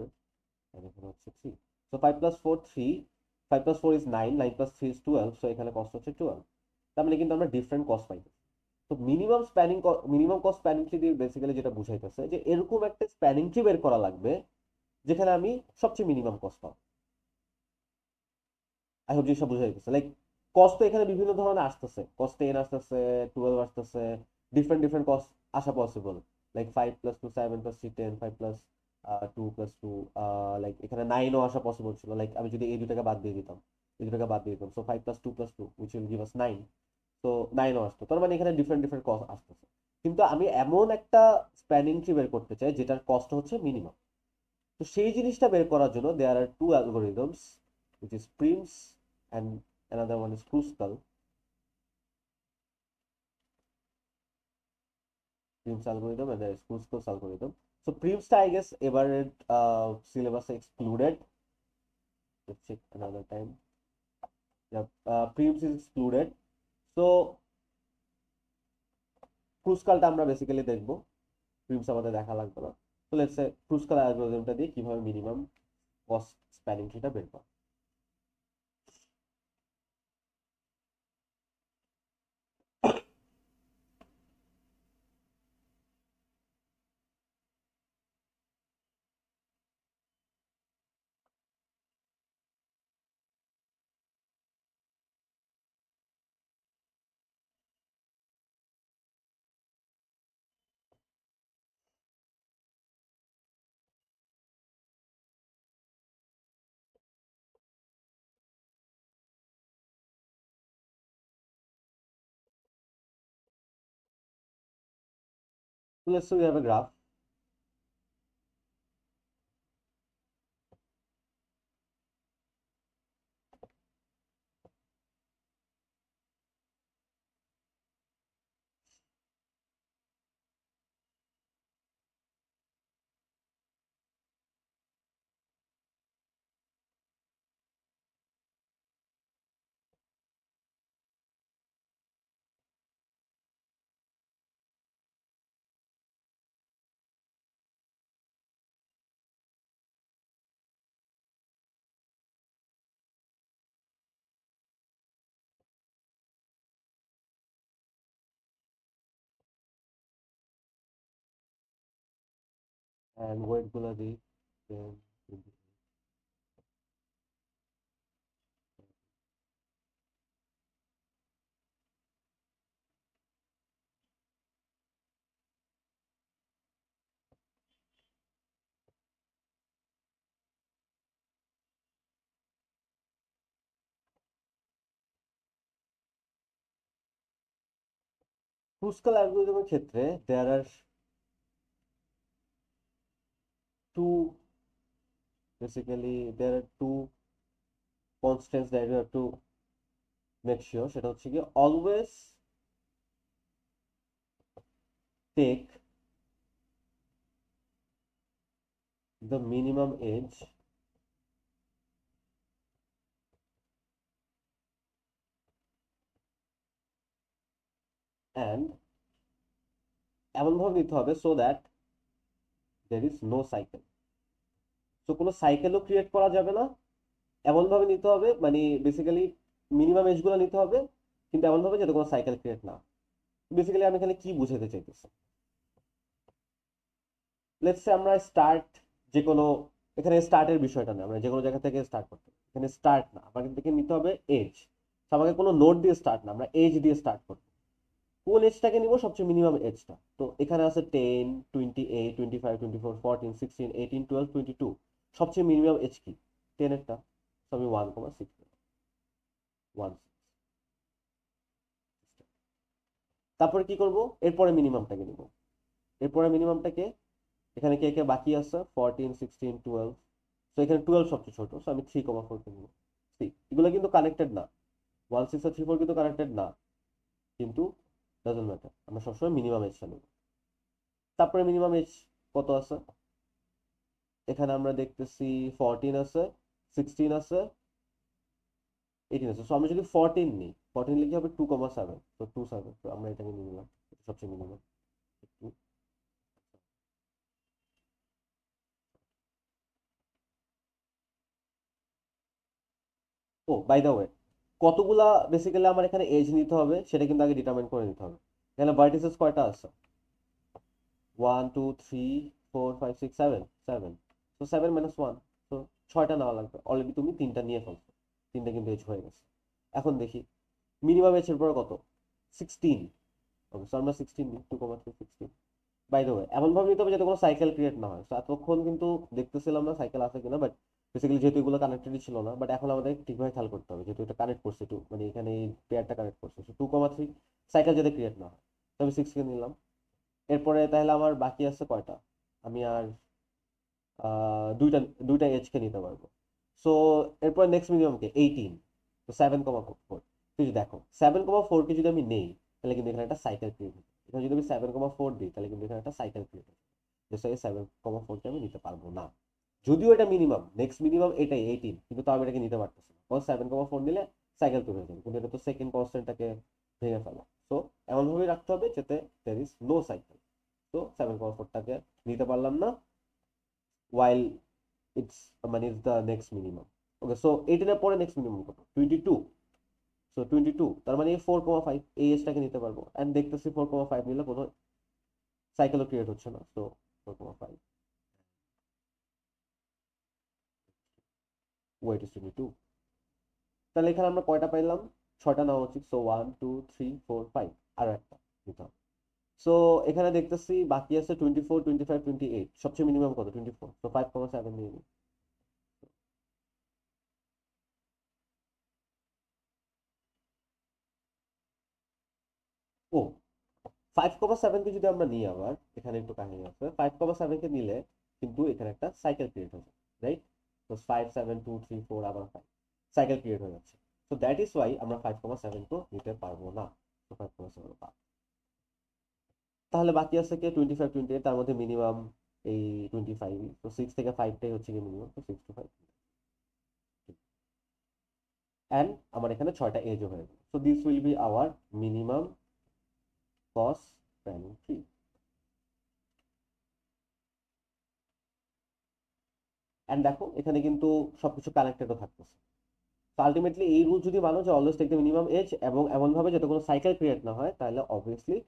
আর এখানে হচ্ছে 3, সো 5 + 4 3, 5 + 4 is 9, 9 + 3 is 12, সো এখানে কস্ট হচ্ছে 12, তার মানে কিন্তু আমরা ডিফারেন্ট কস্ট পাই। তো মিনিমাম কস্ট স্প্যানিং ট্রি দিয়ে বেসিক্যালি যেটা বুঝাইতেছে যে এরকম একটা স্প্যানিং ট্রি বের করা লাগবে যেখানে আমি সবচেয়ে মিনিমাম কস্ট পাবো। আই হোপ জিনিসটা বুঝা যাইতেছে, লাইক কস্ট তো এখানে বিভিন্ন ধরনের আসতেছে, কস্ট 10 আসতেছে, 12 আসতেছে, ডিফারেন্ট ডিফারেন্ট কস্ট আসা পসিবল, লাইক 5 + 2 7 + 3 10, 5 + 2 লাইক এখানে 9ও আসা পসিবল ছিল, লাইক আমি যদি এই দুটাকে বাদ দিয়ে দিতাম, এই দুটাকে বাদ দিয়ে দিতাম, so 5 + 2 + 2 which will give us 9, তো 9ও আসতো, তার মানে এখানে ডিফারেন্ট ডিফারেন্ট কস্ট আসতেছে, কিন্তু আমি এমন একটা স্প্যানিং ট্রি বের করতে চাই যেটার কস্ট হচ্ছে মিনিমাম। তো সেই জিনিসটা বের করার জন্য there are two algorithms, which is Prim's and another one is Kruskal. Prim's algorithm and there is Kruskal's algorithm. So Prim's I guess এবারের syllabus excluded. Let's check another time. Yeah, Prim's is excluded. So Kruskalটা আমরা basically দেখবো, Prim's আমাদের দেখা লাগবে না। So let's say Kruskal algorithmটা দিয়ে কিভাবে minimum cost spanning ট্রিটা বের করা। So let's say we have a graph. And weight গুলা দিই 10, 20. ক্রুস্কাল অ্যালগরিদমের ক্ষেত্রে there are two, basically there are two constants that you have to make sure. সেটা হচ্ছে কি always take the minimum edge and এমনভাবে নিতে হবে so that there is no cycle. তো কোনো সাইকেলও ক্রিয়েট করা যাবে না, এমনভাবে নিতে হবে মানে বেসিক্যালি মিনিমাম এজগুলো নিতে হবে কিন্তু এমনভাবে যাতে কোনো সাইকেল ক্রিয়েট না। বেসিক্যালি আমি এখানে কি বুঝাতে চাইতেছি, লেটস সে আমরা স্টার্ট যে কোনো, এখানে স্টার্টের বিষয়টা না, আমরা যে কোনো জায়গা থেকে স্টার্ট করতে হবে। এখানে স্টার্ট না, আমাকে থেকে নিতে হবে এজ। আমাকে কোনো নোট দিয়ে স্টার্ট না, আমরা এজ দিয়ে স্টার্ট করবো। কোন এজটাকে নিব, সবচেয়ে মিনিমাম এজটা। তো এখানে আছে 10, 28, 25, 24, 14, 16, 18, 12, 22। সবচেয়ে মিনিমাম এজ কি 10 এরটা, তো আমি 1,6 1। তারপরে কি করব, এরপরে মিনিমামটাকে নিব। এরপরে মিনিমামটাকে, এখানে কে কে বাকি আছে 14, 16, 12। তো এখানে 12 সবচেয়ে ছোট, সো আমি 3,4 কে নিব। এগুলো কিন্তু কানেক্টেড না, 1, 6 আর 3, 4 কিন্তু কানেক্টেড না, কিন্তু ডাজন্ট ম্যাটার, আমরা সবসময় মিনিমাম এজটা নেব। তারপরে মিনিমাম এজ কত আছে, এখানে আমরা দেখতেছি 14 আছে, 16 আছে, 18 আছে। সো আমরা যদি 14 নিই, 14 লিখে হবে 2,7, তো 27, তো আমরা এটাকে নিয়ে নিলাম সবচেয়ে minimum. Oh by the way, কতগুলা বেসিক্যালি আমার এখানে এজ নিতে হবে সেটা কিন্তু আগে ডিটারমাইন করে নিতে হবে। এখানে ভার্টিসেস কয়টা আছে, 1, 2, 3, 4, 5, 6, 7, 7। তো 7 মাইনাস 1, তো 6টা নেওয়া লাগবে। অলরেডি তুমি 3টা নিয়ে ফেলছো, 3টা কিন্তু এজ হয়ে গেছে। এখন দেখি মিনিমাম এজের পরে কত, 16। ওকে, সো আমরা 16 নিই, 2,3, 16। বাই দ্য ওয়ে এমনভাবে নিতে হবে যাতে কোনো সাইকেল ক্রিয়েট না হয়। তো এতক্ষণ কিন্তু দেখতেছিলাম না সাইকেল আছে কিনা, বাট বেসিক্যালি যেহেতু এগুলো কানেক্টেডই ছিল না, বাট এখন আমাদের ঠিকভাবে খেয়াল করতে হবে যেহেতু এটা কানেক্ট করছে টু, মানে এখানে এই পেয়ারটা কানেক্ট করছে, 2,3 সাইকেল যাতে ক্রিয়েট না হয়। তো আমি 6 কে নিলাম। এরপরে তাহলে আমার বাকি আছে কয়টা, আমি আর দুইটা দুইটা এজ কে নিতে পারবো। সো এরপর নেক্সট মিনিমাম কে 18, তো 7,4। তুই দেখো 7,4 কে যদি আমি নেই তাহলে কিন্তু এখানে একটা সাইকেল ক্রিয়েট হবে। এখানে যদি আমি 7,4 দিই তাহলে কিন্তু এখানে একটা সাইকেল ক্রিয়েট হবে, যে 7,4 কে আমি নিতে পারবো না। যদিও এটা মিনিমাম, নেক্সট মিনিমাম এটাই 18, কিন্তু তাও আমি এটাকে নিতে পারতেছি না, কারণ 7,4 নিলে সাইকেল তৈরি হয়ে যাবে, কিন্তু এটা তো সেকেন্ড কনস্ট্যান্টটাকে ভেঙে ফেলা। সো এমনভাবেই রাখতে হবে যাতে দের ইজ নো সাইকেল। তো 7,4টাকে নিতে পারলাম না, while it's মানে it's the next minimum. Okay, so 18 এর পরে নেক্সট মিনিমাম কত, 22। সো 22 তার মানে 4,5 এই এজটাকে নিতে পারবো। এন্ড দেখতেছি 4,5 নিলে কোনো সাইকেলও ক্রিয়েট হচ্ছে না, সো 4,5 ওয়েট ইজ 22। তাহলে এখানে আমরা কয়টা পাইলাম, 6টা নেওয়া উচিত। সো 1, 2, 3, 4, 5, আরো একটা নিতে হবে। সো এখানে দেখতেছি বাকি আছে 24, 25, 28, সবচেয়ে মিনিমাম কত 24, তো 5,7 নিয়ে নিই। ও 5,7 কে যদি আমরা নিই, আবার এখানে একটু কাহিনী আছে, 5,7 কে নিলে কিন্তু এখানে একটা সাইকেল ক্রিয়েট হচ্ছে, রাইট? তো 5, 7, 2, 3, 4 আবার 5 সাইকেল ক্রিয়েট হয়ে যাচ্ছে। তো দ্যাট ইজ ওয়াই আমরা 5,7 তো নিতে পারবো না। তো 5,7 পাবো। তাহলে বাকি আছে কি 25, 28, তার মধ্যে মিনিমাম এই 25, তো 6 থেকে 5টাই হচ্ছে কি মিনিমাম, তো 6 to 5 অ্যান্ড আমার এখানে 6টা এজও হয়ে গেল। So this will be hour minimum cost spanning tree. And দেখো এখানে কিন্তু সবকিছু কানেক্টেডও থাকতেছে। তো আলটিমেটলি এই রুল যদি মানো যে always take the minimum edge, এবং এমনভাবে যাতে কোনো সাইকেল ক্রিয়েট না হয়, তাহলে অবভিয়াসলি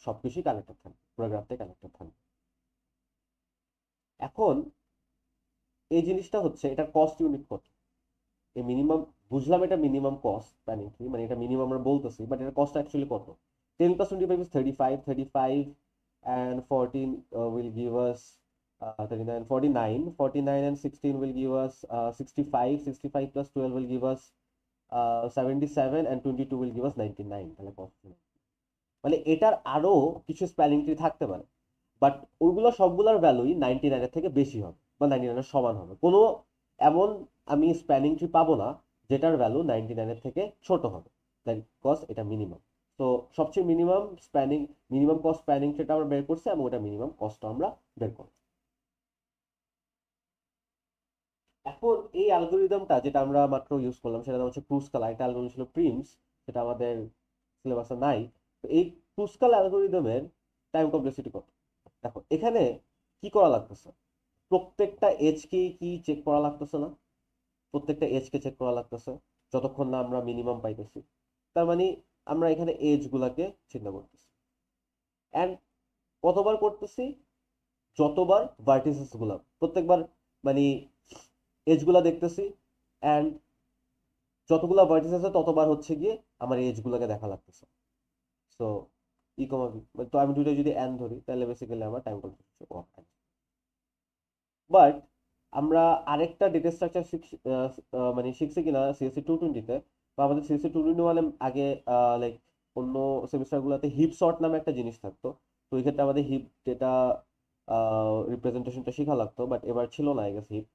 সবকিছুই কানেক্টেড থাকবে, পুরো গ্রাফটাই কানেক্টেড থাকবে। এখন এই জিনিসটা হচ্ছে এটার কস্ট ইউনিট কত, এই মিনিমাম বুঝলাম, এটা মিনিমাম কস্ট স্প্যানিং ট্রি, মানে এটা মিনিমাম আমরা বলতেছি, বাট এটা কস্ট অ্যাকচুয়ালি কত? 10 + 25 is 35, 35 and 14 will give us 39, 49, 49 and 16 will give us 65, 65 plus 12 will give us 77 and 22 will give us 99, তাহলে কত? মানে এটার আরো কিছু স্প্যানিং ট্রি থাকতে পারে, বাট ওইগুলো সবগুলোর ভ্যালুই 99-এর থেকে বেশি হবে বা 99-এর সমান হবে। কোনো এমন আমি স্প্যানিং ট্রি পাবো না যেটার ভ্যালু 99-এর থেকে ছোট হবে, বিকজ এটা মিনিমাম। তো সবচেয়ে মিনিমাম কস্ট স্প্যানিং ট্রিটা আমরা বের করছি, এবং ওটা মিনিমাম কস্ট আমরা বের করব। এখন এই অ্যালগোরিদমটা যেটা আমরা মাত্র ইউজ করলাম, সেটা নাম হচ্ছে ক্রুস্কাল। একটা অ্যালগোরিদম ছিল প্রিমস, সেটা আমাদের সিলেবাসে নাই। তো এই ক্রুস্কাল অ্যালগোরিদমের টাইম কমপ্লেক্সিটি কত? দেখো এখানে কি করা লাগতেছে, প্রত্যেকটা এজকে কি চেক করা লাগতেছে না? প্রত্যেকটা এজকে চেক করা লাগতেছে যতক্ষণ না আমরা মিনিমাম পাইতেছি। তার মানে আমরা এখানে এজ গুলাকে চিন্তা করতেছি, অ্যান্ড কতবার করতেছি? যতবার ভার্টিসেস গুলা প্রত্যেকবার, মানে এজ গুলা দেখতেছি, অ্যান্ড যতগুলা ভার্টিস আছে ততবার হচ্ছে গিয়ে আমার এজ গুলাকে দেখা লাগতেছে। সো ই কমা বি, তো আমি দুইটা যদি এন ধরি, তাহলে বেসিক্যালি আমার time complexity O n. But আমরা আরেকটা ডেটা স্ট্রাকচার মানে শিখছি কিনা সিএসসি 220-তে, বা আমাদের সিএসসি 221 আগে লাইক অন্য সেমিস্টারগুলোতে হিপ সর্ট নামে একটা জিনিস থাকতো। তো এই ক্ষেত্রে আমাদের হিপ ডেটা রিপ্রেজেন্টেশনটা শেখা লাগতো, বাট এবার ছিল না আই গেস হিপ।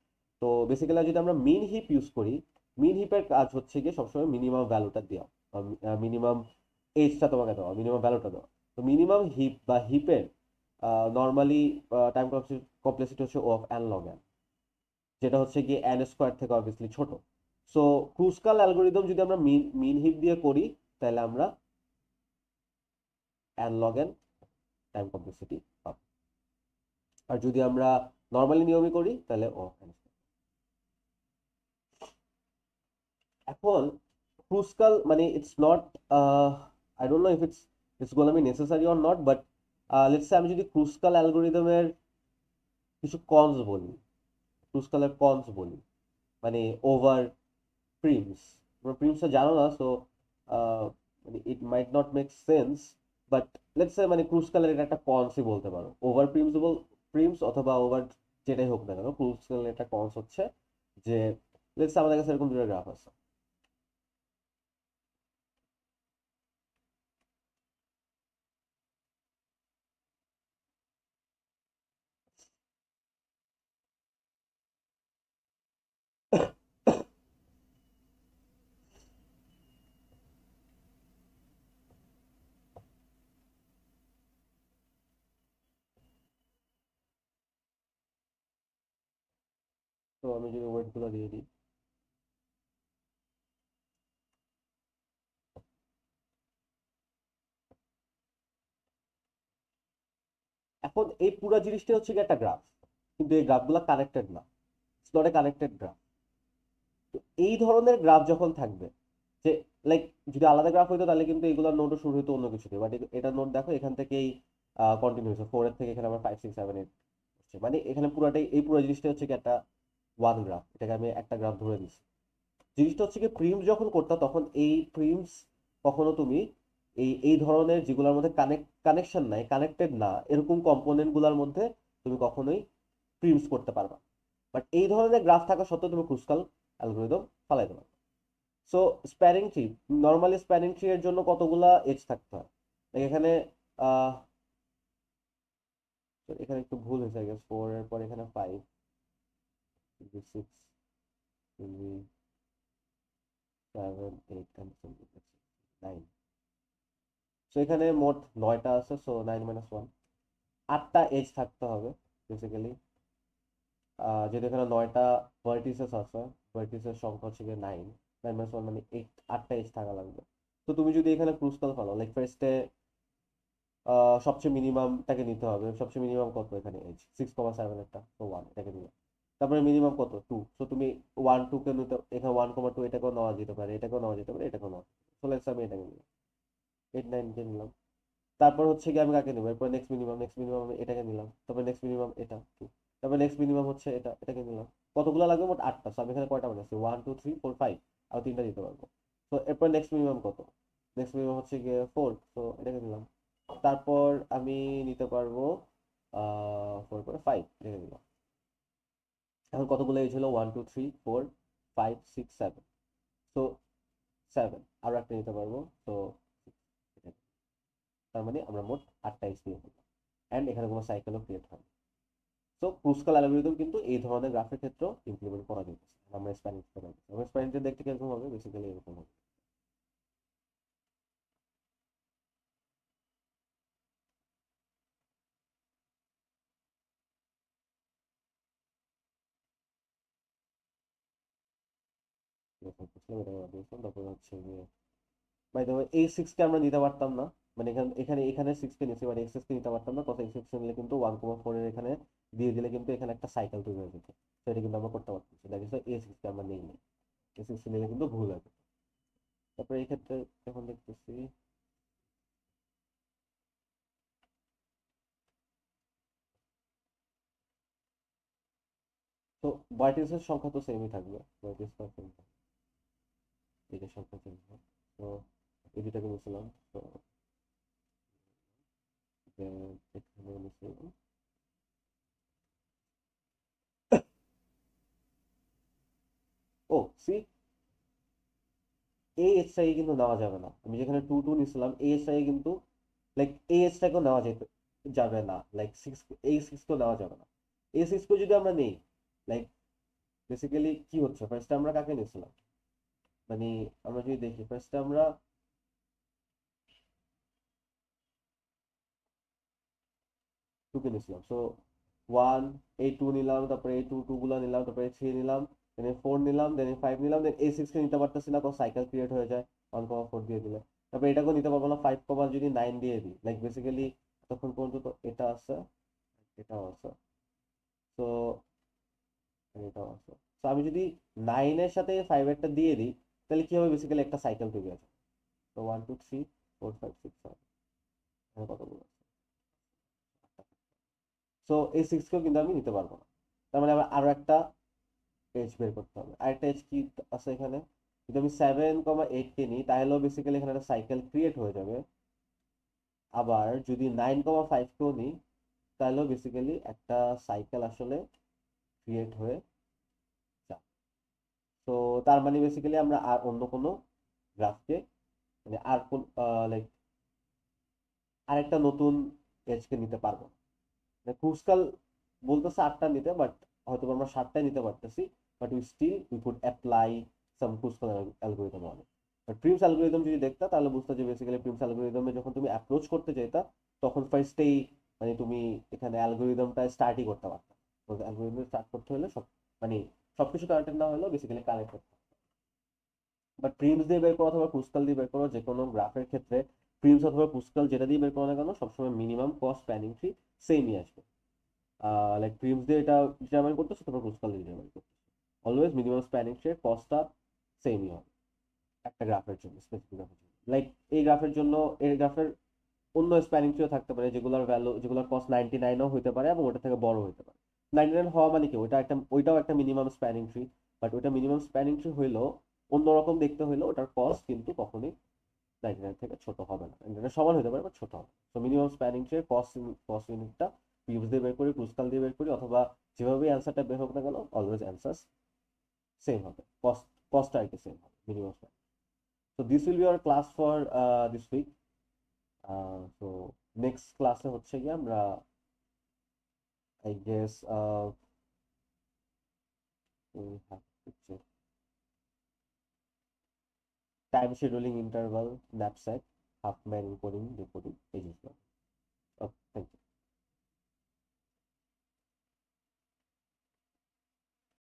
তো বেসিক্যালি যদি আমরা মিন হিপ ইউজ করি, মিন হিপের কাজ হচ্ছে গিয়ে সবসময় মিনিমাম ভ্যালুটা দেওয়া, মিনিমাম এজটা তোমাকে দেওয়া, মিনিমাম ভ্যালুটা দেওয়া। তো মিনিমাম হিপ বা হিপের নর্মালি টাইম কমপ্লেক্সিটি হচ্ছে অফ অ্যান লগ এন, যেটা হচ্ছে গিয়ে এন স্কোয়ার থেকে অবভিয়াসলি ছোট। সো ক্রুস্কাল অ্যালগোরিদম যদি আমরা মিন হিপ দিয়ে করি, তাহলে আমরা an log N time complexity পাবো। আর যদি আমরা নর্মালি নিয়মই করি, তাহলে ও এন। এখন ক্রুস্কাল মানে it's not, I don't know if it's gonna be necessary or not, but let's সে আমি যদি ক্রুস্কাল অ্যালগোরিদমের কিছু কনস বলি, ক্রুস্কালের কনস বলি, মানে ওভার প্রিমস, তোমরা প্রিমসটা জানো না, সো মানে it might not make sense, but let's say মানে ক্রুস্কালের এটা একটা কনসই বলতে পারো, ওভার প্রিমস অথবা ওভার যেটাই হোক না কেন, ক্রুস্কালের একটা কনস হচ্ছে যে লেটস সে আমাদের কাছে এরকম দুটো গ্রাফ আছে। তো আমি যদি ওয়েট গুলো দিয়ে দিই, এখন এই পুরো জিনিসটা হচ্ছে কি একটা গ্রাফ, কিন্তু এই গ্রাফগুলো কানেক্টেড না, it's not a connected graph. তো এই ধরনের গ্রাফ যখন থাকবে, যে লাইক যদি আলাদা গ্রাফ হইতো তাহলে কিন্তু এইগুলোর নোটও শুরু হইতো অন্য কিছু দিয়ে, বাট এটা নোট দেখো এখান থেকেই কন্টিনিউ হচ্ছে, 4 এর থেকে এখানে আমার 5, 6, 7, 8 হচ্ছে, মানে এখানে পুরাটাই এই পুরো জিনিসটা হচ্ছে কি একটা ওয়ান গ্রাফ, এটাকে আমি একটা গ্রাফ ধরে দিচ্ছি। জিনিসটা হচ্ছে কি প্রিমস যখন করতা, তখন এই প্রিমস কখনো তুমি এই ধরনের যেগুলোর মধ্যে কানেকশন নাই, কানেক্টেড না, এরকম কম্পোনেন্ট গুলোর মধ্যে তুমি কখনোই প্রিমস করতে পারবা। বাট এই ধরনের গ্রাফ থাকা সত্ত্বেও তুমি ক্রুস্কাল অ্যালগোরিদম ফালাইতে পারো। So spanning tree, normally spanning tree এর জন্য কতগুলা এজ থাকতে হয়? এখানে আহ এখানে একটু ভুল হয়েছে, আই গেস 4 এর পর এখানে 5, 6, 7, 8, 9। সো এখানে মোট 9টা আছে, সো 9 - 1, 8টা এজ থাকতে হবে বেসিক্যালি। যদি এখানে 9টা ভার্টিসেস আছে, ভার্টিসের সংখ্যা হচ্ছে গিয়ে 9, 9 - 1 মানে 8, 8টা এজ থাকা লাগবে। তো তুমি যদি এখানে ক্রুসকাল ফেলো, লাইক ফার্স্টে সবচেয়ে মিনিমামটাকে নিতে হবে। সবচেয়ে মিনিমাম কত এখানে এজ? 6,7 একটা, তো 1 এটাকে নিলাম। তারপরে মিনিমাম কত? 2, তো তুমি 1 2 কে নিতে, এখানে 1,2 এটাকেও নেওয়া যেতে পারে, এটাকেও নেওয়া যেতে পারে, এটাকেও নেওয়া, তো লেটস আমি এটাকে নিলাম, 8 9 কে নিলাম। তারপর হচ্ছে কি আমি কাকে নেবো এরপর? নেক্সট মিনিমাম আমি এটাকে নিলাম, তারপর নেক্সট মিনিমাম এটা 2, তারপর নেক্সট মিনিমাম হচ্ছে এটা, এটাকে নিলাম। কতগুলো লাগবে? মোট 8টা। আমি এখানে কয়টা বানাচ্ছি? 1 2 3 4 5, আর 3টা দিতে পারবো। তো এরপর নেক্সট মিনিমাম কত? নেক্সট মিনিমাম হচ্ছে গিয়ে 4, তো এটাকে নিলাম। তারপর আমি নিতে পারবো 4 করে 5, এটাকে নিলাম। এখন কতগুলো এই ছিল? 1 2 3 4 5 6 7, তো 7 আরো একটা নিতে পারবো, তো তার মানে আমরা মোট 8টা এক্সপিরিয়েন্স করলাম। অ্যান্ড এখানে কোনো সাইকেলও ক্রিয়েট হয়। সো ক্রুসকাল অ্যালগরিদম কিন্তু এই ধরনের গ্রাফের ক্ষেত্রেও ইমপ্লিমেন্ট করা যেতেছে। আমরা স্প্যানিশ আমরা স্প্যানিশটা দেখতে কিরকম হবে? বেসিক্যালি এরকম হবে। এরকম করছিলাম, এটা আমরা দিয়েছিলাম। তারপর হচ্ছে গিয়ে বাই দ্য ওয়ে A6 কে আমরা নিতে পারতাম না, মানে এখানে এখানে এখানে 6 কে নিয়েছি, বাট A6 কে নিতে পারতাম না। কত? A6 নিলে কিন্তু 1,4 এর এখানে দিয়ে দিলে কিন্তু এখানে একটা সাইকেল তৈরি হয়ে যেত। তো এটা কিন্তু আমরা করতে পারতাম না, দ্যাট ইজ A6 কে আমরা নেই নাই। A6 নিলে কিন্তু ভুল হবে। তারপরে এই ক্ষেত্রে যখন দেখতেছি, তো ভার্টিসের সংখ্যা তো সেমই থাকবে, ভার্টিস এটার সংখ্যা চেঞ্জ হয়। তো এই দুটাকে মিশালাম, তো এখানে মিশালাম। ও সি, এই এজটাকে কিন্তু নেওয়া যাবে না। আমি যেখানে 2 2 নিছিলাম, এই এজটাকে কিন্তু, লাইক এই এজটাকেও নেওয়া যেতে যাবে না, লাইক 6, এই 6 কেও নেওয়া যাবে না। এই 6 কে যদি আমরা নেই, লাইক বেসিক্যালি কি হচ্ছে? ফার্স্টে আমরা কাকে নিছিলাম? মানে আমরা যদি দেখি, ফার্স্টে আমরা 2 কে নিছিলাম। সো 1, এই 2 নিলাম, তারপরে এই 2 2 গুলা নিলাম, তারপরে 3 নিলাম, দেন 4 নিলাম, দেন 5 নিলাম, দেন এই 6 কে নিতে পারতেছি না, কারণ সাইকেল ক্রিয়েট হয়ে যায় 1,4 দিয়ে দিলে। তারপরে এটাকেও নিতে পারবো না, 5, যদি 9 দিয়ে দিই, লাইক বেসিক্যালি তখন পর্যন্ত তো এটা আছে, এটাও আছে, তো এটাও আছে। তো আমি যদি 9 এর সাথে 5 এরটা দিয়ে দিই, তাহলে কি হবে? বেসিক্যালি একটা সাইকেল তৈরি আছে। তো 1 2 3 4 5 6 7, কতগুলো? সো এই 6 কেও কিন্তু আমি নিতে পারবো না। তার মানে আমার আরো একটা এজ বের করতে হবে। আরেকটা এজ কি আছে এখানে? যদি আমি 7,8 কে নিই, তাহলেও বেসিক্যালি এখানে একটা সাইকেল ক্রিয়েট হয়ে যাবে। আবার যদি 9,5 কেও নিই, তাহলেও বেসিক্যালি একটা সাইকেল আসলে ক্রিয়েট হয়ে যায়। তো তার মানে বেসিক্যালি আমরা আর অন্য কোনো গ্রাফকে, মানে আর কোন, লাইক আরেকটা নতুন এজকে নিতে পারবো না। মানে ক্রুসকাল বলতেছে 8টা নিতে, বাট হয়তো আমরা 7টাই নিতে পারতেছি। But we could apply some Kruskal algorithm on it. But Prim's algorithm যদি দেখতা, তাহলে বুঝতে যে বেসিক্যালি প্রিমস অ্যালগোরিদমে যখন তুমি অ্যাপ্রোচ করতে চাইতা, তখন ফার্স্টেই মানে তুমি এখানে অ্যালগোরিদমটা স্টার্টই করতে পারতা। তো অ্যালগোরিদম স্টার্ট করতে হলে মানে সবকিছু কারেক্ট না হলেও বেসিক্যালি কানেক্ট করতে। বাট প্রিমস দিয়ে বের করো অথবা ক্রুসকাল দিয়ে বের করো, যে কোনো গ্রাফের ক্ষেত্রে প্রিমস অথবা ক্রুসকাল যেটা দিয়ে বের করো না কেন, সবসময় মিনিমাম কস্ট স্প্যানিং ট্রি সেমই আসবে। লাইক প্রিমস দিয়ে এটা ডিটারমাইন করতেছে, তারপর ক্রুসকাল দিয়ে ডিটারমাইন করতেছে। অলওয়েজ মিনিমাম স্প্যানিং ট্রি কস্টটা সেমই হবে একটা গ্রাফের জন্য, স্পেসিফিক গ্রাফের জন্য। লাইক এই গ্রাফের জন্য, এই গ্রাফের অন্য স্প্যানিং ট্রিও থাকতে পারে, যেগুলোর ভ্যালু, যেগুলোর কস্ট 99ও হতে পারে এবং ওটা থেকে বড় হতে পারে। 99 হওয়া মানে কি? ওইটাও একটা মিনিমাম স্প্যানিং ট্রি। বাট ওইটা মিনিমাম স্প্যানিং ট্রি হইলেও অন্যরকম দেখতে হইলেও ওটার কস্ট কিন্তু কখনোই 99 থেকে ছোট হবে না। 99 সমান হতে পারে, বাট ছোট হবে। তো মিনিমাম স্প্যানিং ট্রি কস্ট, ইউনিটটা পিউস দিয়ে বের করি, ক্রুসকাল দিয়ে বের করি, অথবা যেভাবে অ্যান্সারটা বের হোক না কেন, অলওয়েজ অ্যান্সার সেম হবে, কস্টটা আর কি সেম হবে, minimum spanning. So this will be our class for this week. So next ক্লাসে হচ্ছে গিয়ে আমরা I guess time scheduling interval, knapsack, Huffman coding, decoding, এই জিনিসগুলো। ওকে, থ্যাংক ইউ।